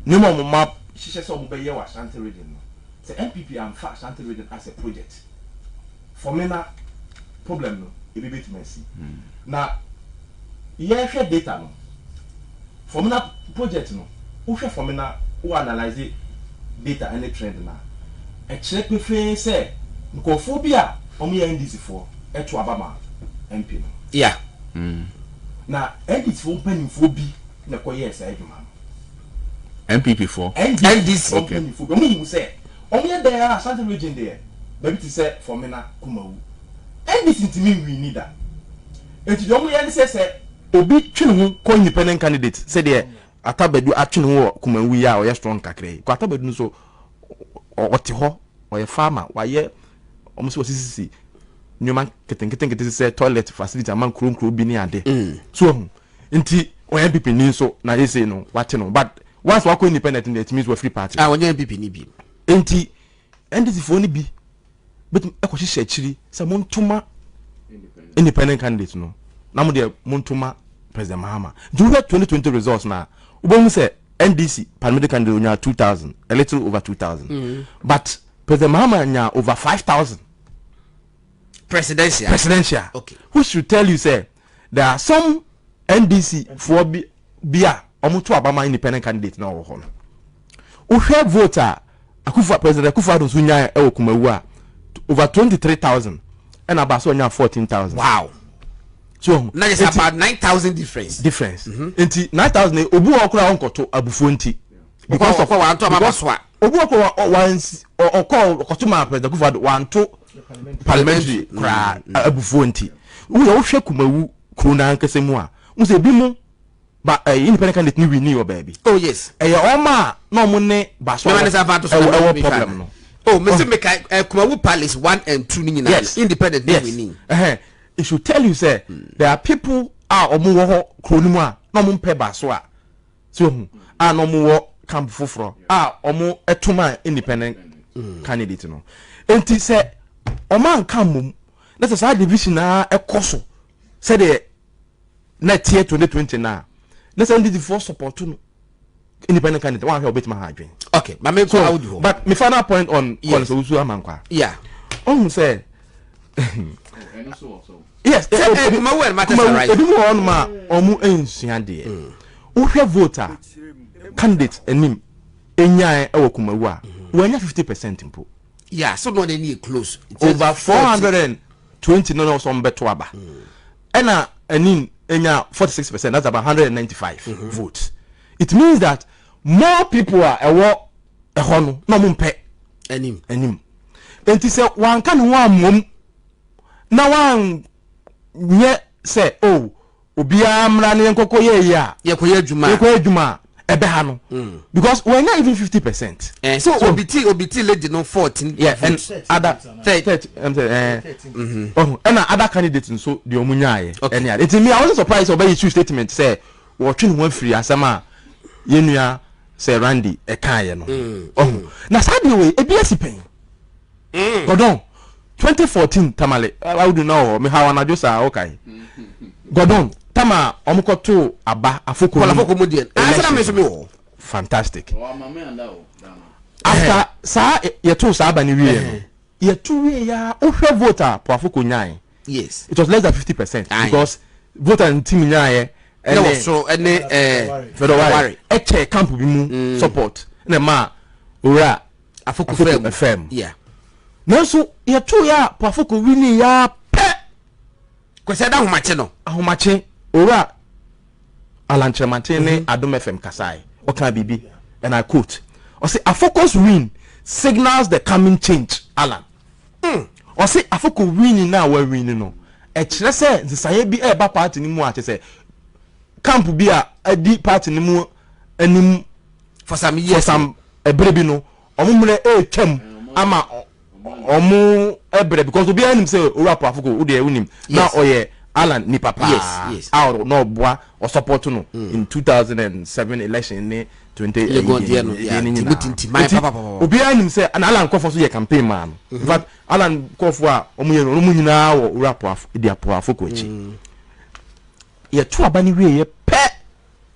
no more map she so mo be ye wa Ashanti region no say MPP am fa Ashanti region as a project for me na problem no e be bit messy na ye share data no for me na project no wo share for me na wo analyze data and trend na e check pe fe say nkofo bi a omo ye NDC for e to abama MP no yeah na NDC for panimfo bi na koye say adwuma MPP for NDC okay omo say omo ye there Ashanti region there baby to say for me na kumawu NDC to me we need that enti do omo ye say obi twene ho ko independent candidate say there Atabedu atwene ho kumawu ya o ye strong kakre ko Atabedu so ote ho o ye farmer wa ye omo so sisi nyoma keten say toilet facility man kro bi ni ade so enti o MPP ni so na ye say no wate no but once we go independent it means we free party onye MPP ni bi enti NDC for ni bi but ekwachi shechiri say montuma independent candidate no na mo de montuma President Mahama do we 2020 results na ubon say NDC parliamentary candidate onya 2000 a little over 2000 but President Mahama nya over 5,000 presidential. Okay. Who should tell you say there are some NDC for bia omuto abama independent candidate na wo ho no. Who have voter Akufa President Akufa do sunya e Kumawu a over 23,000 and abaso nya 14,000. Wow. So now it's about 9,000 difference. Enti 9,000 obu okura onkoto abufu nti because of one to abaswa. Obu okura once or call okotuma President Akufa one to parliamentary kra abufu nti. Wo hwe Kumawu krona nkese mu a wo se bi mu ba independent candidate ni win your baby. Oh yes. Oma no mo ne baso. Problem no. Oh, Mr. Meka Kumawu Palace 1 and 2 ni na independent ni winning. It should tell you say there are people omo wo ho kroni mu a no mo mpe baso a. So no mo wo camp foforo omo etuma independent candidate no. Enti say oma nka mum na say division na ekoso say the net year 2020 na. Let's end the first support to independent candidate. One here, bit my hard dream. Okay, but my final point on Usu Amankwa. Yeah. Say. Yes. Voter candidate and him. Enya ewo Kumawu. We enya 50% impo. Yeah, so no they need close. Over 420 no some beto aba. Ena enin enya 46%, that's about 195 votes. It means that more people are a hono no mumpe enim. And he said one can one mum na one ye say oh obia mrani nkoko ye ya yekoye juma ebeha no because we're not even 50%. So obiti lady no 14 and other 30 and other candidates so the omunyaye and it me I wasn't surprised about issue statement say watching one free asama yenua say Randy e kan ye no na sadly we e biasi pen Godon 2014 tamale I would know me how na josa okay Godon tama omukoto aba afoko modien answer me so me fantastic after sa yeto sa aba ni wie yeto wie ya ohwe voter po afoko nyan yes it was less than 50% because voter team nyan and so any Federal eche camp bi mu support na ma ora afoko fm yeah na so yeto ya po afoko wini ya pe kwese da homache no ahomache ora alanchemante ne Adom FM kasai oka bibi and I quote or say a focus win signals the coming change Alan or say a focus win now we win no e kire say nsaye bi e ba party ni mu a say camp bi a di party ni mu anim for some years ebre bi no omumre e twam ama omu ebre because obi anim say ora po afoko wo de unim na oye Alan ni papa yes out no boa or support no in 2007 election in 2018 my papa obi anim say an Alan Kofo so ye campaign man in fact Alan Kofo a omu nyina wo rap dia po afoko echi ye to abani we ye pe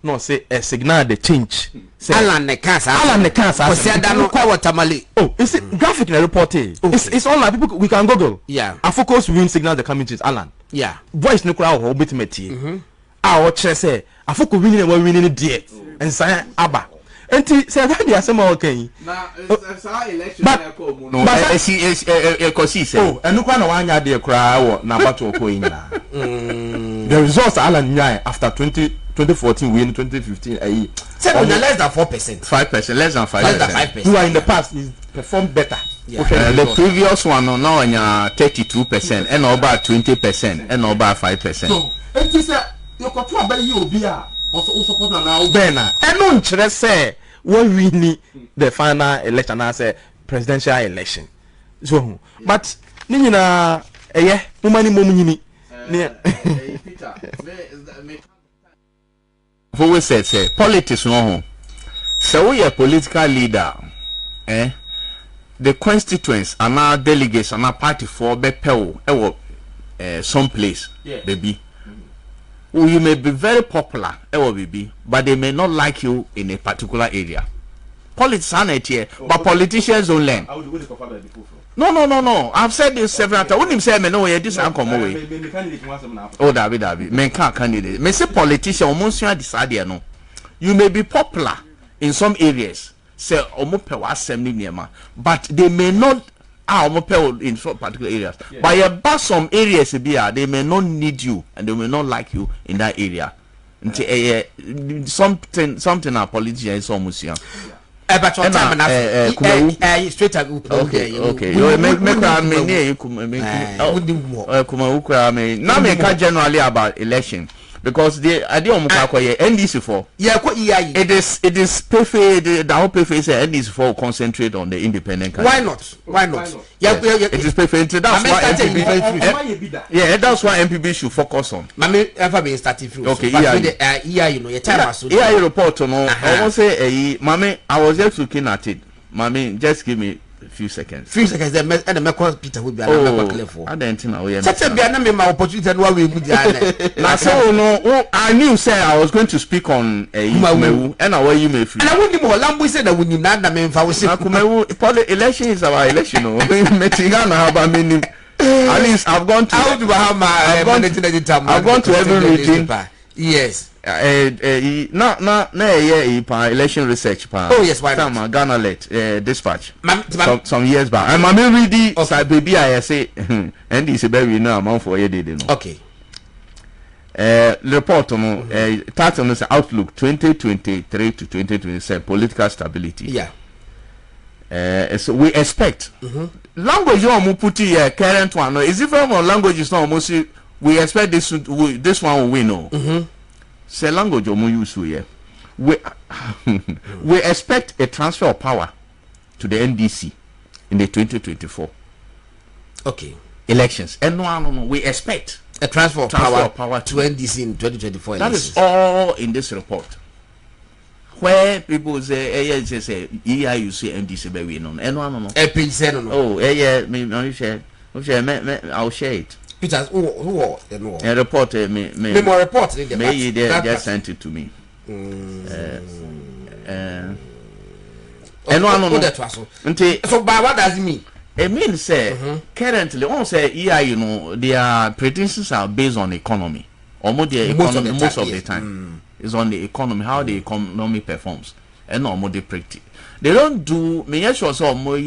no say a signal the change say Alan ne cancer ko say da no kwa watermale oh it's graphic in the report it's online people we can google yeah afocus win signal the coming change Alan yeah voice no crowd ho betimati o chere say afoko win na win ni de ensan aba enti say that dey asema okay na sa election na ko mu no e say oh enu kwa na wanya de crowd wo na bato ko nyina the results Alan nyai after 2014 we in 2015 say less than 4% 5% less than 5% who are in the past is performed better the previous one no now 32% and over 20% and over 5% so it is you got to buy you be also support na obena eno nkire say we win the final election as a presidential election so but ni nyina mumani nyini Peter for we say politics no ho so we a political leader the constituents and our delegates and our party for be pew some place baby you may be very popular baby but they may not like you in a particular area Politics here, but politicians don't learn. No. I've said this several times. When you say me no, this uncle away. Oh, David, men can't candidate. Me say politician almost you decide no. You may be popular in some areas, say almost per assembly but they may not in some particular areas. Yeah. But about some areas they may not need you and they may not like you in that area. Something a politician is almost young. But your time and straight up. Okay. You make generally about election. Because the idea of NDC for it is perfect. The whole perfect NDC for concentrate on the independent candidate. Why not? It is perfect. That's why MPB. That's why MPB should focus on. Ever been starting through. Okay, your time. Report on. I want say, Mami, I was just looking at it. Mami, just give me a few seconds. Then the Peter would be clear for. I don't know. Such a be my opportunity and what we would I knew say I was going to speak on Kumewu and away you may free. And I wouldn't more Lambo said that when you not the man for Kumewu election is our election. At least I've gone to I've gone to every region. Yes. Election research. Oh yes, why not? Ghana led dispatch some years back. And my ready baby I say and this baby now amount for you. Okay. Report on title is Outlook 2023 to 2027 political stability. Yeah. So we expect language you put here current one is different from languages now mostly we expect this one will win. Say language or use here. We expect a transfer of power to the NDC in the 2024 elections. And no, we expect a transfer of power to NDC in 2024 that elections. Is all in this report. Where people say, you see NDC be win on. And no. Oh, I'll share it. Peter, who report me more report may just sent it to me. So by what does it mean? It means say currently on say their pretensions are based on economy. Almost most of the time is on the economy, how the economy performs. And no more they practice. They don't do me sure so more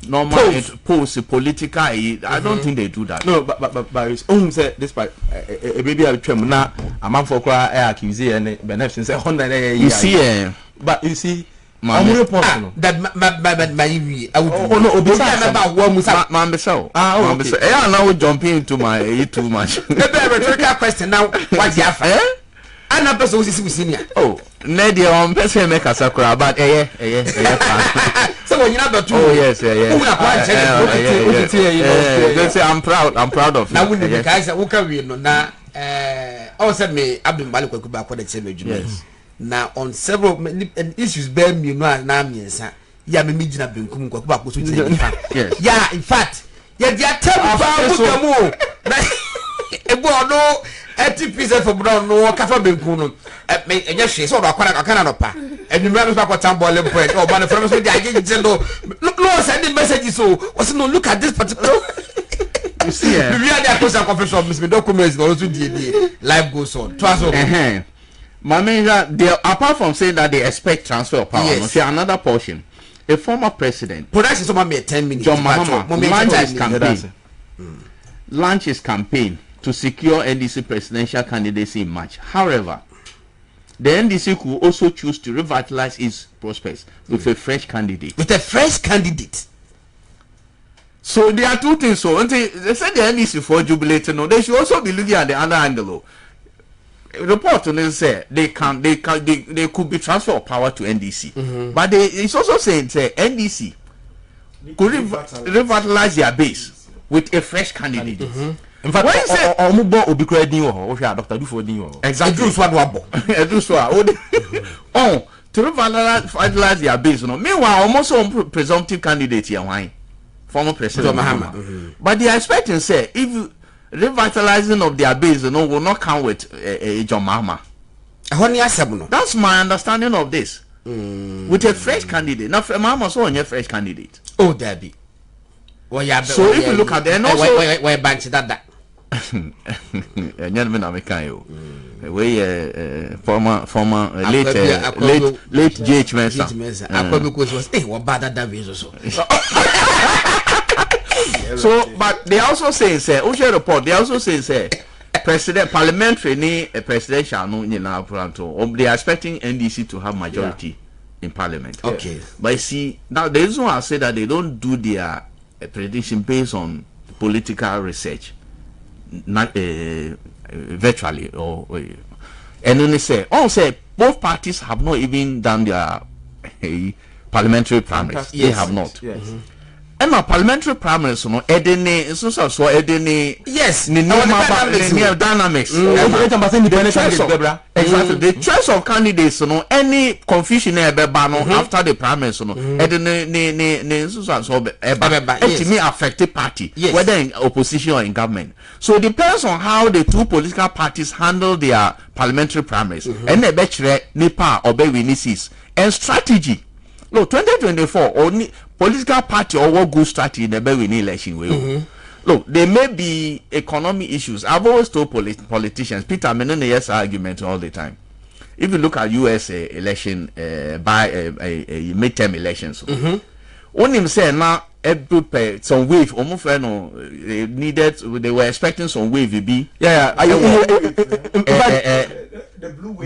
normal post political. I don't think they do that. No, but it's only say this part baby I try na a man for cry accuse and benefits say 100 you see but you see that I would now jumping into my too much. Rhetorical question now. What's the affair? I'm not person who is senior. Oh, Nadia on person make a sakura, but so when you're not oh yes, I'm proud of now when the guys who can we know now also me I've been back for the same age. Now on several issues bear me no na miensa ya me mejina benkum kwa ba ko so yes yeah in fact ya dia tell mu na ebo no 80% for brown no kafa benkum no me enye hwe so do akana no pa enumra me kwa tambole point o ba no from so dia agege no send messages so was no look at this particular you see we are there cause confession miss me documents no so die life goes on twas okay. They apart from saying that they expect transfer of power, yes. See another portion. A former president, production someone made 10 minutes. John Mahama launched his campaign to secure NDC presidential candidacy in March. However, the NDC could also choose to revitalize its prospects with a fresh candidate. So there are two things. So they said the NDC for jubilating. No, they should also be looking at the other angle. Report on it say they could be transfer of power to NDC, but it's also saying say NDC could revitalize their base with a fresh candidate. In fact, when you say Omubo Obikura Dinwo, or Dr. Dufo Dinwo, exactly. Oh, to revitalize their base. Meanwhile, almost some presumptive candidate here, why former President Mahama, but they are expecting say if you revitalizing of their base, will not come with a John Mahama. That's my understanding of this. with a fresh candidate. Now, Mama so on your fresh candidate. Oh, Debbie. Well, yeah. So if you look at and also where banks that. Gentlemen, American, former late GH Mensa. I probably was what bad that is also. So, but they also say, Osha report. They also say, president parliamentary ni a presidential no nyina planto. They are expecting NDC to have majority in parliament. Okay, but you see now the reason why I say that they don't do their prediction based on political research, not virtually or and then they say, both parties have not even done their parliamentary primaries. Yes. They have not. Yes. And our parliamentary primaries, so edeni, yes, dynamics. Exactly. The choice of candidates, any confusion after the primaries, edeni, affect the party, whether in opposition or in government. So it depends on how the two political parties handle their parliamentary primaries, and the BÄKYERÄ Nepal or Bewinisis and strategy. No, 2024 only political party or what good strategy in the Bewini election. Look, there may be economic issues. I've always told politicians, Peter Menoney's argument all the time. If you look at US election by midterm elections, when him say now some wave, almost they were expecting some wave to be the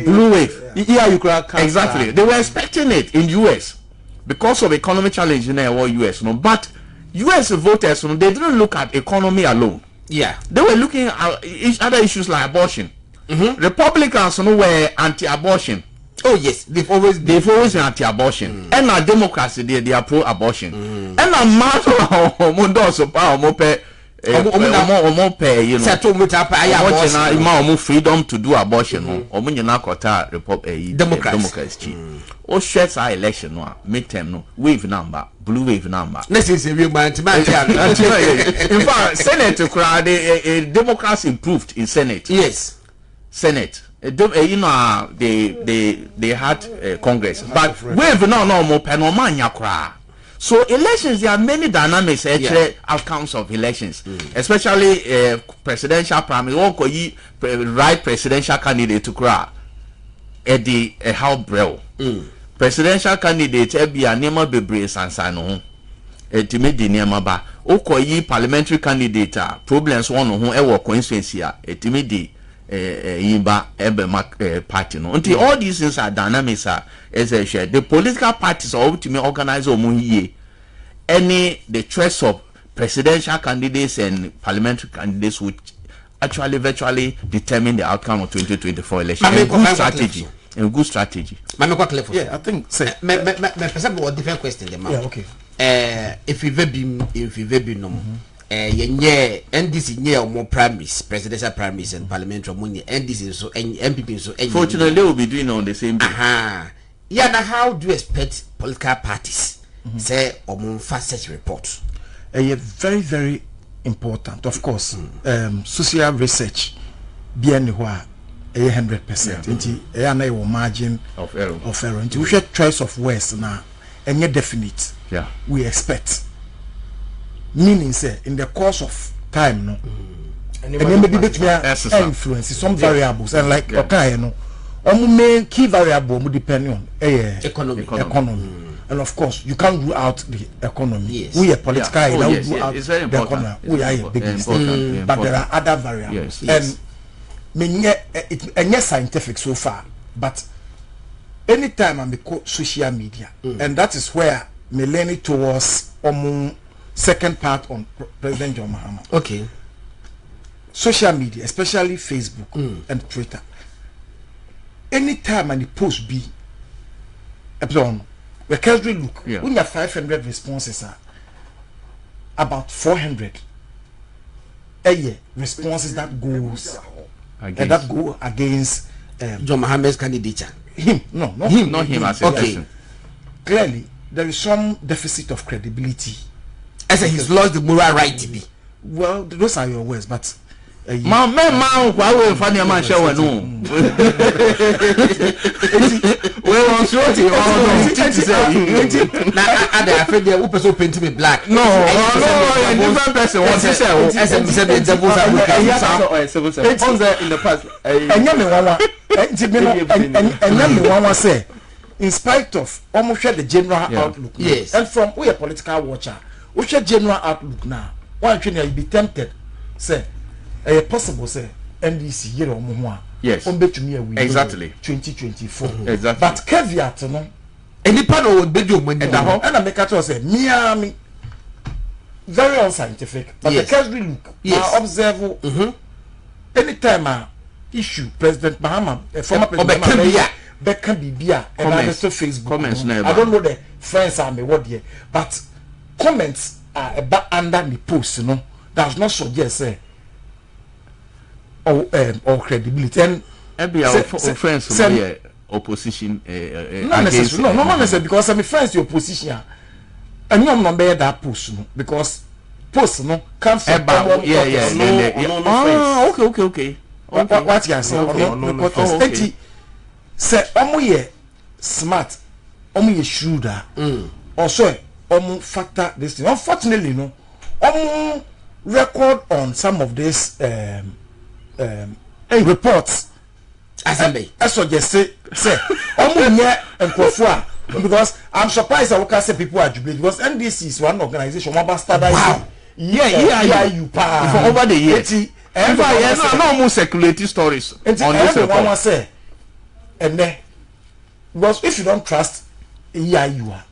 blue wave. Yeah, you could exactly. They were expecting it in US. Because of economic challenge in the US, but US voters, they didn't look at economy alone. Yeah, they were looking at other issues like abortion. Republicans were anti-abortion. Oh yes, they've always been anti-abortion. And our democracy, they are pro-abortion. And a matter freedom to do abortion. Democracy. O shirts our election midterm no wave number, blue wave number. This is a real man. In fact, Senate Democrats improved in Senate. Yes, Senate. You know they had Congress, but wave no more penomania cry. So elections, there are many dynamics, outcomes of elections, especially presidential primary. One could right presidential candidate to cry. Eddie how brew. Presidential candidate be a nema bebre sansano. Etime di nema ba. Okoyi parliamentary candidate problems one who ever constituency etime di yimba ebe party no. Until all these things are dynamics as a share. The political parties are ultimately organize the choice of presidential candidates and parliamentary candidates which actually virtually determine the outcome of 2024 election. Good strategy. Yeah, I think. Me different question. Yeah, okay. If we no. NDC near more primaries, presidential primaries and parliamentary money. NDC so MPP so. Fortunately, they will be doing on the same day. Yeah, now how do you expect political parties say or fast such report? Very, very important. Of course, social research be anywhere 100%. Inti na your margin of error. Inti we should choice of words na any definite. Yeah. We expect. Meaning say in the course of time no. And maybe influence some variables and like okay no. Main key variable depending on economy. And of course you can't rule out the economy. Yes. We are political rule out the economy. We are a big mistake. But there are other variables. And yes, scientific so far, but anytime I'm social media, and that is where me leaning towards second part on President John Mahama. Okay. Social media, especially Facebook and Twitter. Anytime and the post be we currently look when you have 500 responses about 400 responses that goes and that go against John Mahama's candidature. Him, not him as a person. Clearly, there is some deficit of credibility. I said he's lost the moral right to be. Well, those are your words, but ma kwa we fa ne ma hye we no we on short you na ada afede wo person paint me black no different person what you say in the past enya me wawa enya me wawa say in spite of almost the general outlook yes and from we a political watcher we share general outlook now why you be tempted say possible say NDC year omo ho a yes betumi awi exactly 2024 exactly but caveat no enipa no bedu omani and I make it say me very unscientific but the cursory look observe anytime issue President Mahama former President Beckham Bibia and I saw Facebook comments I don't know the friends are me what here but comments are about under the post you know does not suggest say or credibility and our friends from opposition not necessarily not necessarily because I'm friends the opposition and you not bear that post no because post no comes from okay what you say say omo smart omo shrewder also omo factor this thing unfortunately no omo record on some of this reports Assembly I suggest say omo nye enkofo because I'm surprised that we can say people are jubilant because NDC is one organization one standardized wow you for over the years no almost circulating stories on this one say and then because if you don't trust you are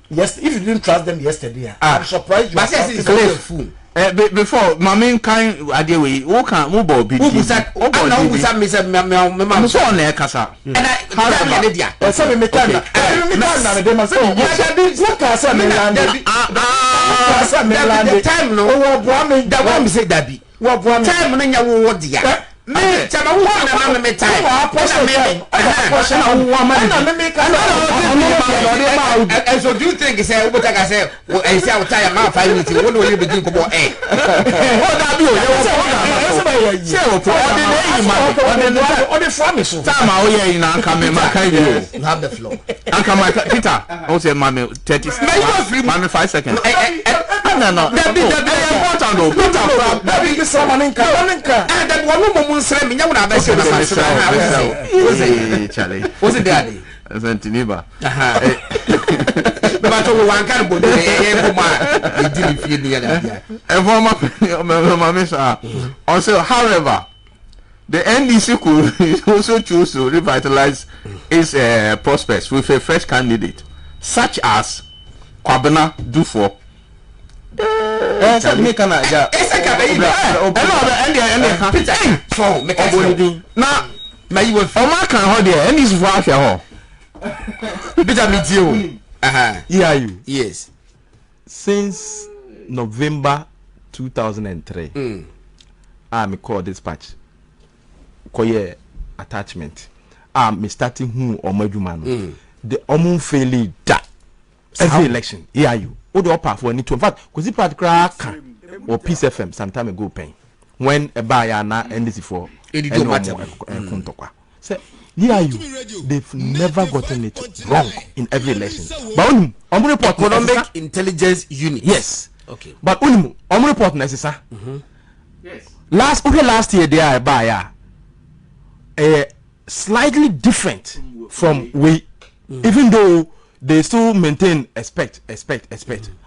yes if you didn't trust them yesterday I'm surprised you but it's a fool before mama kan adewe wo kan mo bo bi who said me say me so on e kasa and I dey dia say me time na dey man say you can say me land the time no wo boa me da wo me say dabi wo boa me time no nya wo dia me chama wo na me time and so do you think say we take say I say I tire ma 5 minutes we no begin ko bo that be o say o pro on the farm so time o ye na nka me ma kai you have the floor nka ma Peter o say ma me 30 ma me 5 seconds no that be important o Peter that be someone nka and that one nsere me nya wo na ba se na Charlie was it daddy Sentiniba but to one kan bo de e ma e di mi fie ni ya da also however the NDC could also choose to revitalize its prospects with a fresh candidate such as Kwabena Dufo me kana ja so me ka na ma yi wo o ma kan ho de NDC fo ahwe ho Peter me die yes since November 2003 me call dispatch koye attachment me starting who omadwuma no the omun fairly da every election o the upper for any to in fact kozi particular can or Peace FM some time ago pen when a buyer na NDC for they've never gotten it wrong in every election but on report economic intelligence unit yes okay but on report necessary yes last year they are buyer slightly different from we even though they still maintain expect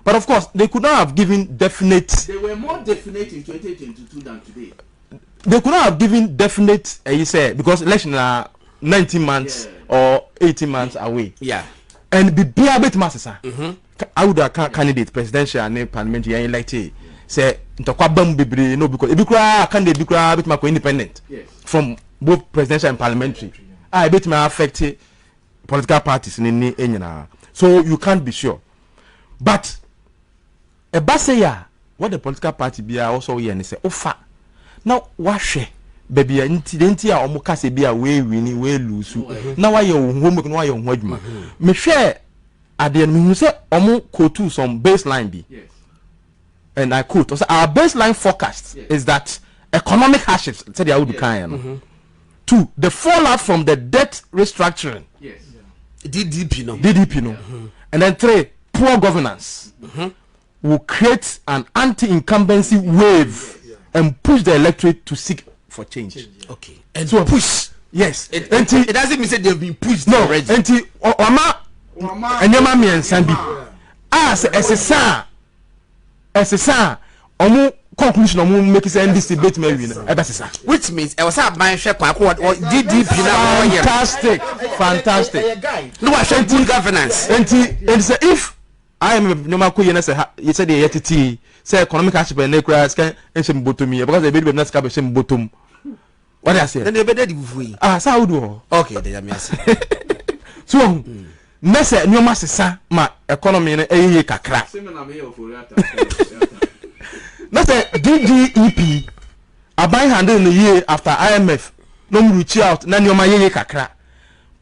but of course they could not have given definite they were more definite in 2022 than today they could not have given definite you say because election are 19 months or 18 months away and be a bit master I would have candidate presidential and parliamentary elected say ntokwabam bebre no because ebi kura candidate bi kura bit ma independent from both presidential and parliamentary I bit ma affect political parties in enyina so you can't be sure but a basaya what the political party be also here and say ofa now wahwe baby incident a omuka se bia we win we lose na why your homework no why your adwuma me hwe ade no me say omu quote some baseline be and I quote so our baseline forecast is that economic hardships said the would kind. 2, the fallout from the debt restructuring. Yes. DDP no. And then 3, poor governance will create an anti-incumbency wave and push the electorate to seek for change. Okay. And so push. Yes. It doesn't mean that they've been pushed. No. Already. And Enyama mi and Sambi. As a sa, conclusion of make it end this debate maybe. Which means I was at my shop or DDP now. Fantastic. No, I should good governance. And say if I am no maku you said the yet say economic hardship and necras can and bottom me because the baby not scab some bottom. What I say? Then they better do. So do. Okay, they are so Nessa no massa ma economy na eye kakra. That's a DGEP abai handle in the year after IMF no reach out na nyoma ye kakra.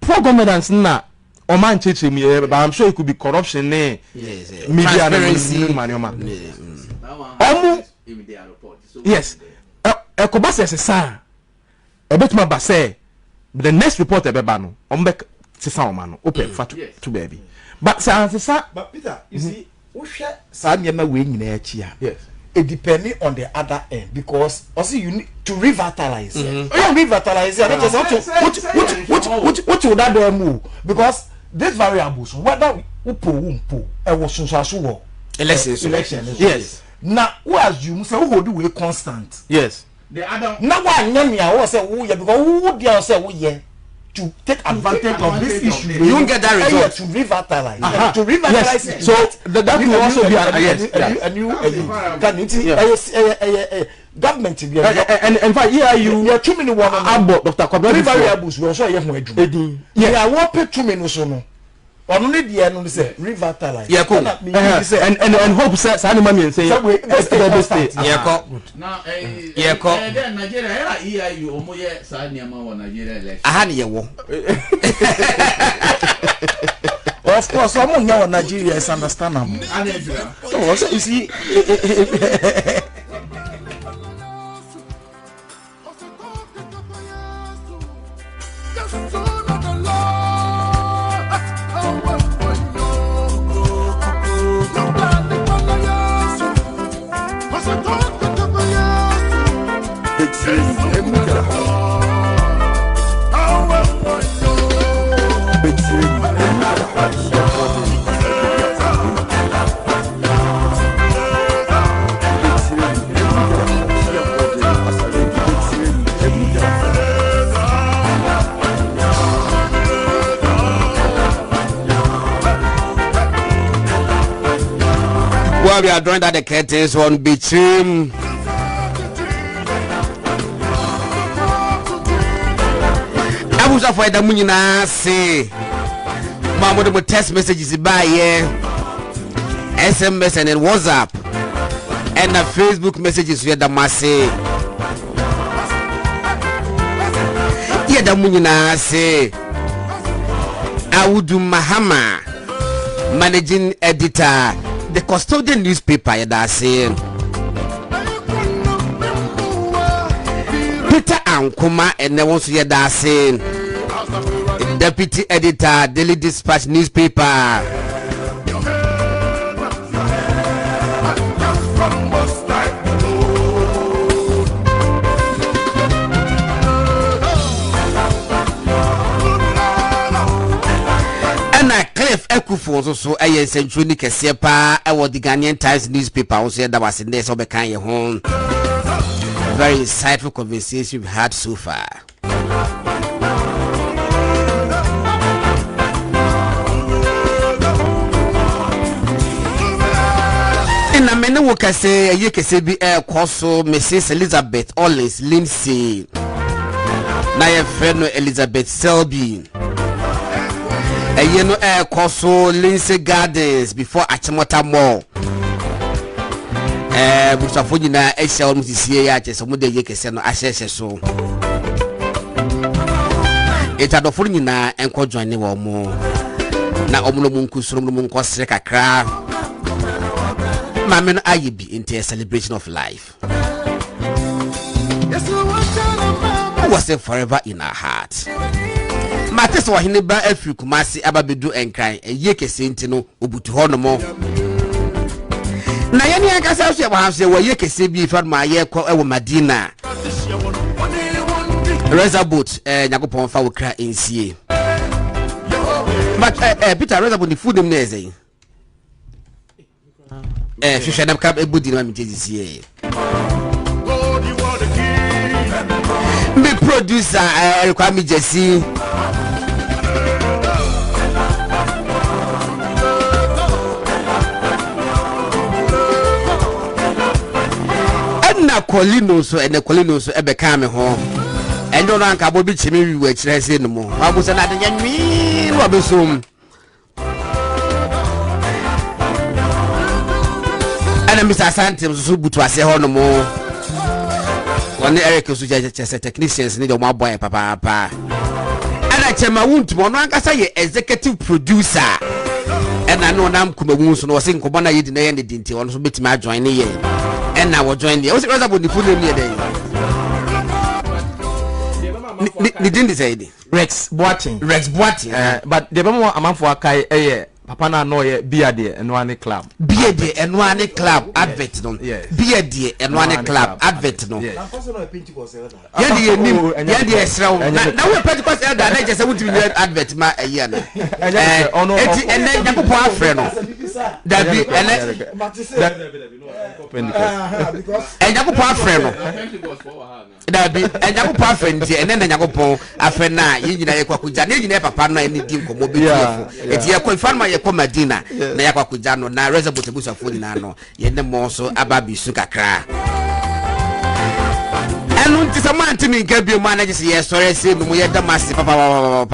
Poor governance na o man cheche me but I'm sure it could be corruption media transparency yes ekobase sesa ebetuma base the next report ebeba no ombek sesa o man open fat to baby but sesa but Peter you see wo hwe sa nyema we nyina achi a yes it depending on the other end because also you need to revitalize revitalize what would that do move because these variables whether upo e was so election yes now who assume say who do we constant yes the other now one nyamia who say who because who dey say who here to take advantage of this issue you won't get that result to revitalize to revitalize yes. So that will also be a new government and in fact here you are too many one Dr. Kwabena variables we also here for edun yeah I want pay too many so no only the no say revitalize yeah cool and hope say animal me say yeah cool now yeah cool then Nigeria EU omoye sa niama wo Nigeria election aha ne yewo of course someone here in Nigeria is understandable so you see we are drawing that the curtains on between Abuja for the Munina say Mamodo text messages by SMS and then WhatsApp and the Facebook messages via the Masse. Yeah, the Munina say Awudu Mahama, managing editor. The custodian newspaper that saying Peter Ankuma and then once you that saying deputy editor Daily Dispatch newspaper Ekufu so aye century ni kese pa e wo the Ghanaian Times newspaper also that was in there so be kan ye home. Very insightful conversation we've had so far. In a many wo kase ye kese bi e koso Mrs. Elizabeth Olis Lindsay na ye friend Elizabeth Selby you know Koso Lindsay Gardens before Achimota Mall. Mustafo nyina ehia on sisi ya che so mo de ye kese no ahye so. Etadofo nyina enko join wo mo. Na omuno mu nkusuro mu nkosere kakra. Mame no ayebi into a celebration of life. who was forever in our heart. Matters wa hine ba afri kumasi ababedu enkran eye kese ntino obutu ho no mo na yeni akasa so ya se wa ye kese bi fa ma ye ko ewo Madina Reservoir nyakopon fa wo kra ensie but Peter Reservoir ni food dem na ezai hwehwe na ka ebudi na mjezisie me producer kwa mi jesi na Colino so ebe ka me ho enyo no anka bo bi chimi wi wa kire se no mo abusa na de nyanwi no abesum ana Mr. Santem so butu ase ho no mo woni Eric so je technicians ni de mo aboy papa ana chema wuntu mo no anka sa ye executive producer ena no nam kumawu so no se nkobo na yedi na ye ne dinti ono so betimi ajoin ne ye and now we're joining you. What's the full name here? Didn't say Rex Boateng. But the Bemo Amanfo Akai Papa na no ye Biade and one club. Biade and one club advert no. Biade and one club advert no. Yadi nim yadi esra. Now we Pentecost elder na just want to be advert ma a year. Ono and then Yakopo afre no. That be and Yakopo afre no. That be and Yakopo afre nti and then Yakopo afre na yi nyina ye kwakuja na nyina papa no ani di nkomo be tiefo. Eti ye kwa ma ye kwa Madina na ya kwakuja no na Reservoir tebusa fo nyina no ye ne mo so ababi su kakra. Enu nti samanti mi nka bi ma na je ye sore se no mo ye da masi papa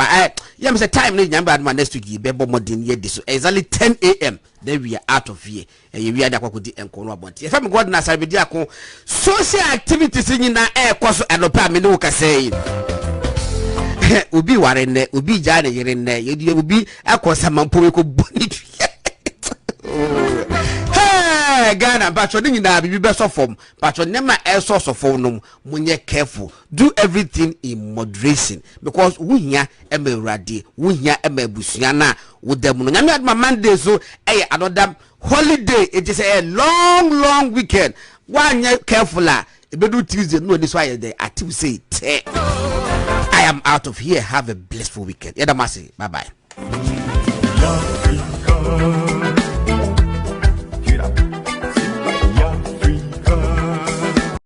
yeah, Mr. Time no nyamba adma next week be bo modin ye di so exactly 10 a.m. then we are out of here and we are da kwakodi enkono abonti e fa me god na Asare-Bediako social activities nyina koso anopa me no ka say obi ware ne obi ja ne yere ne ye obi akosa mampo ko boni Ghana patron nyina bibi be so form patron nema so form no munye careful do everything in moderation because wuhia emewrade wuhia emabusua na wodam no nyame adma Monday so another holiday it is a long weekend wanye careful ebedu Tuesday no this why the active say I am out of here. Have a blissful weekend. Bye bye.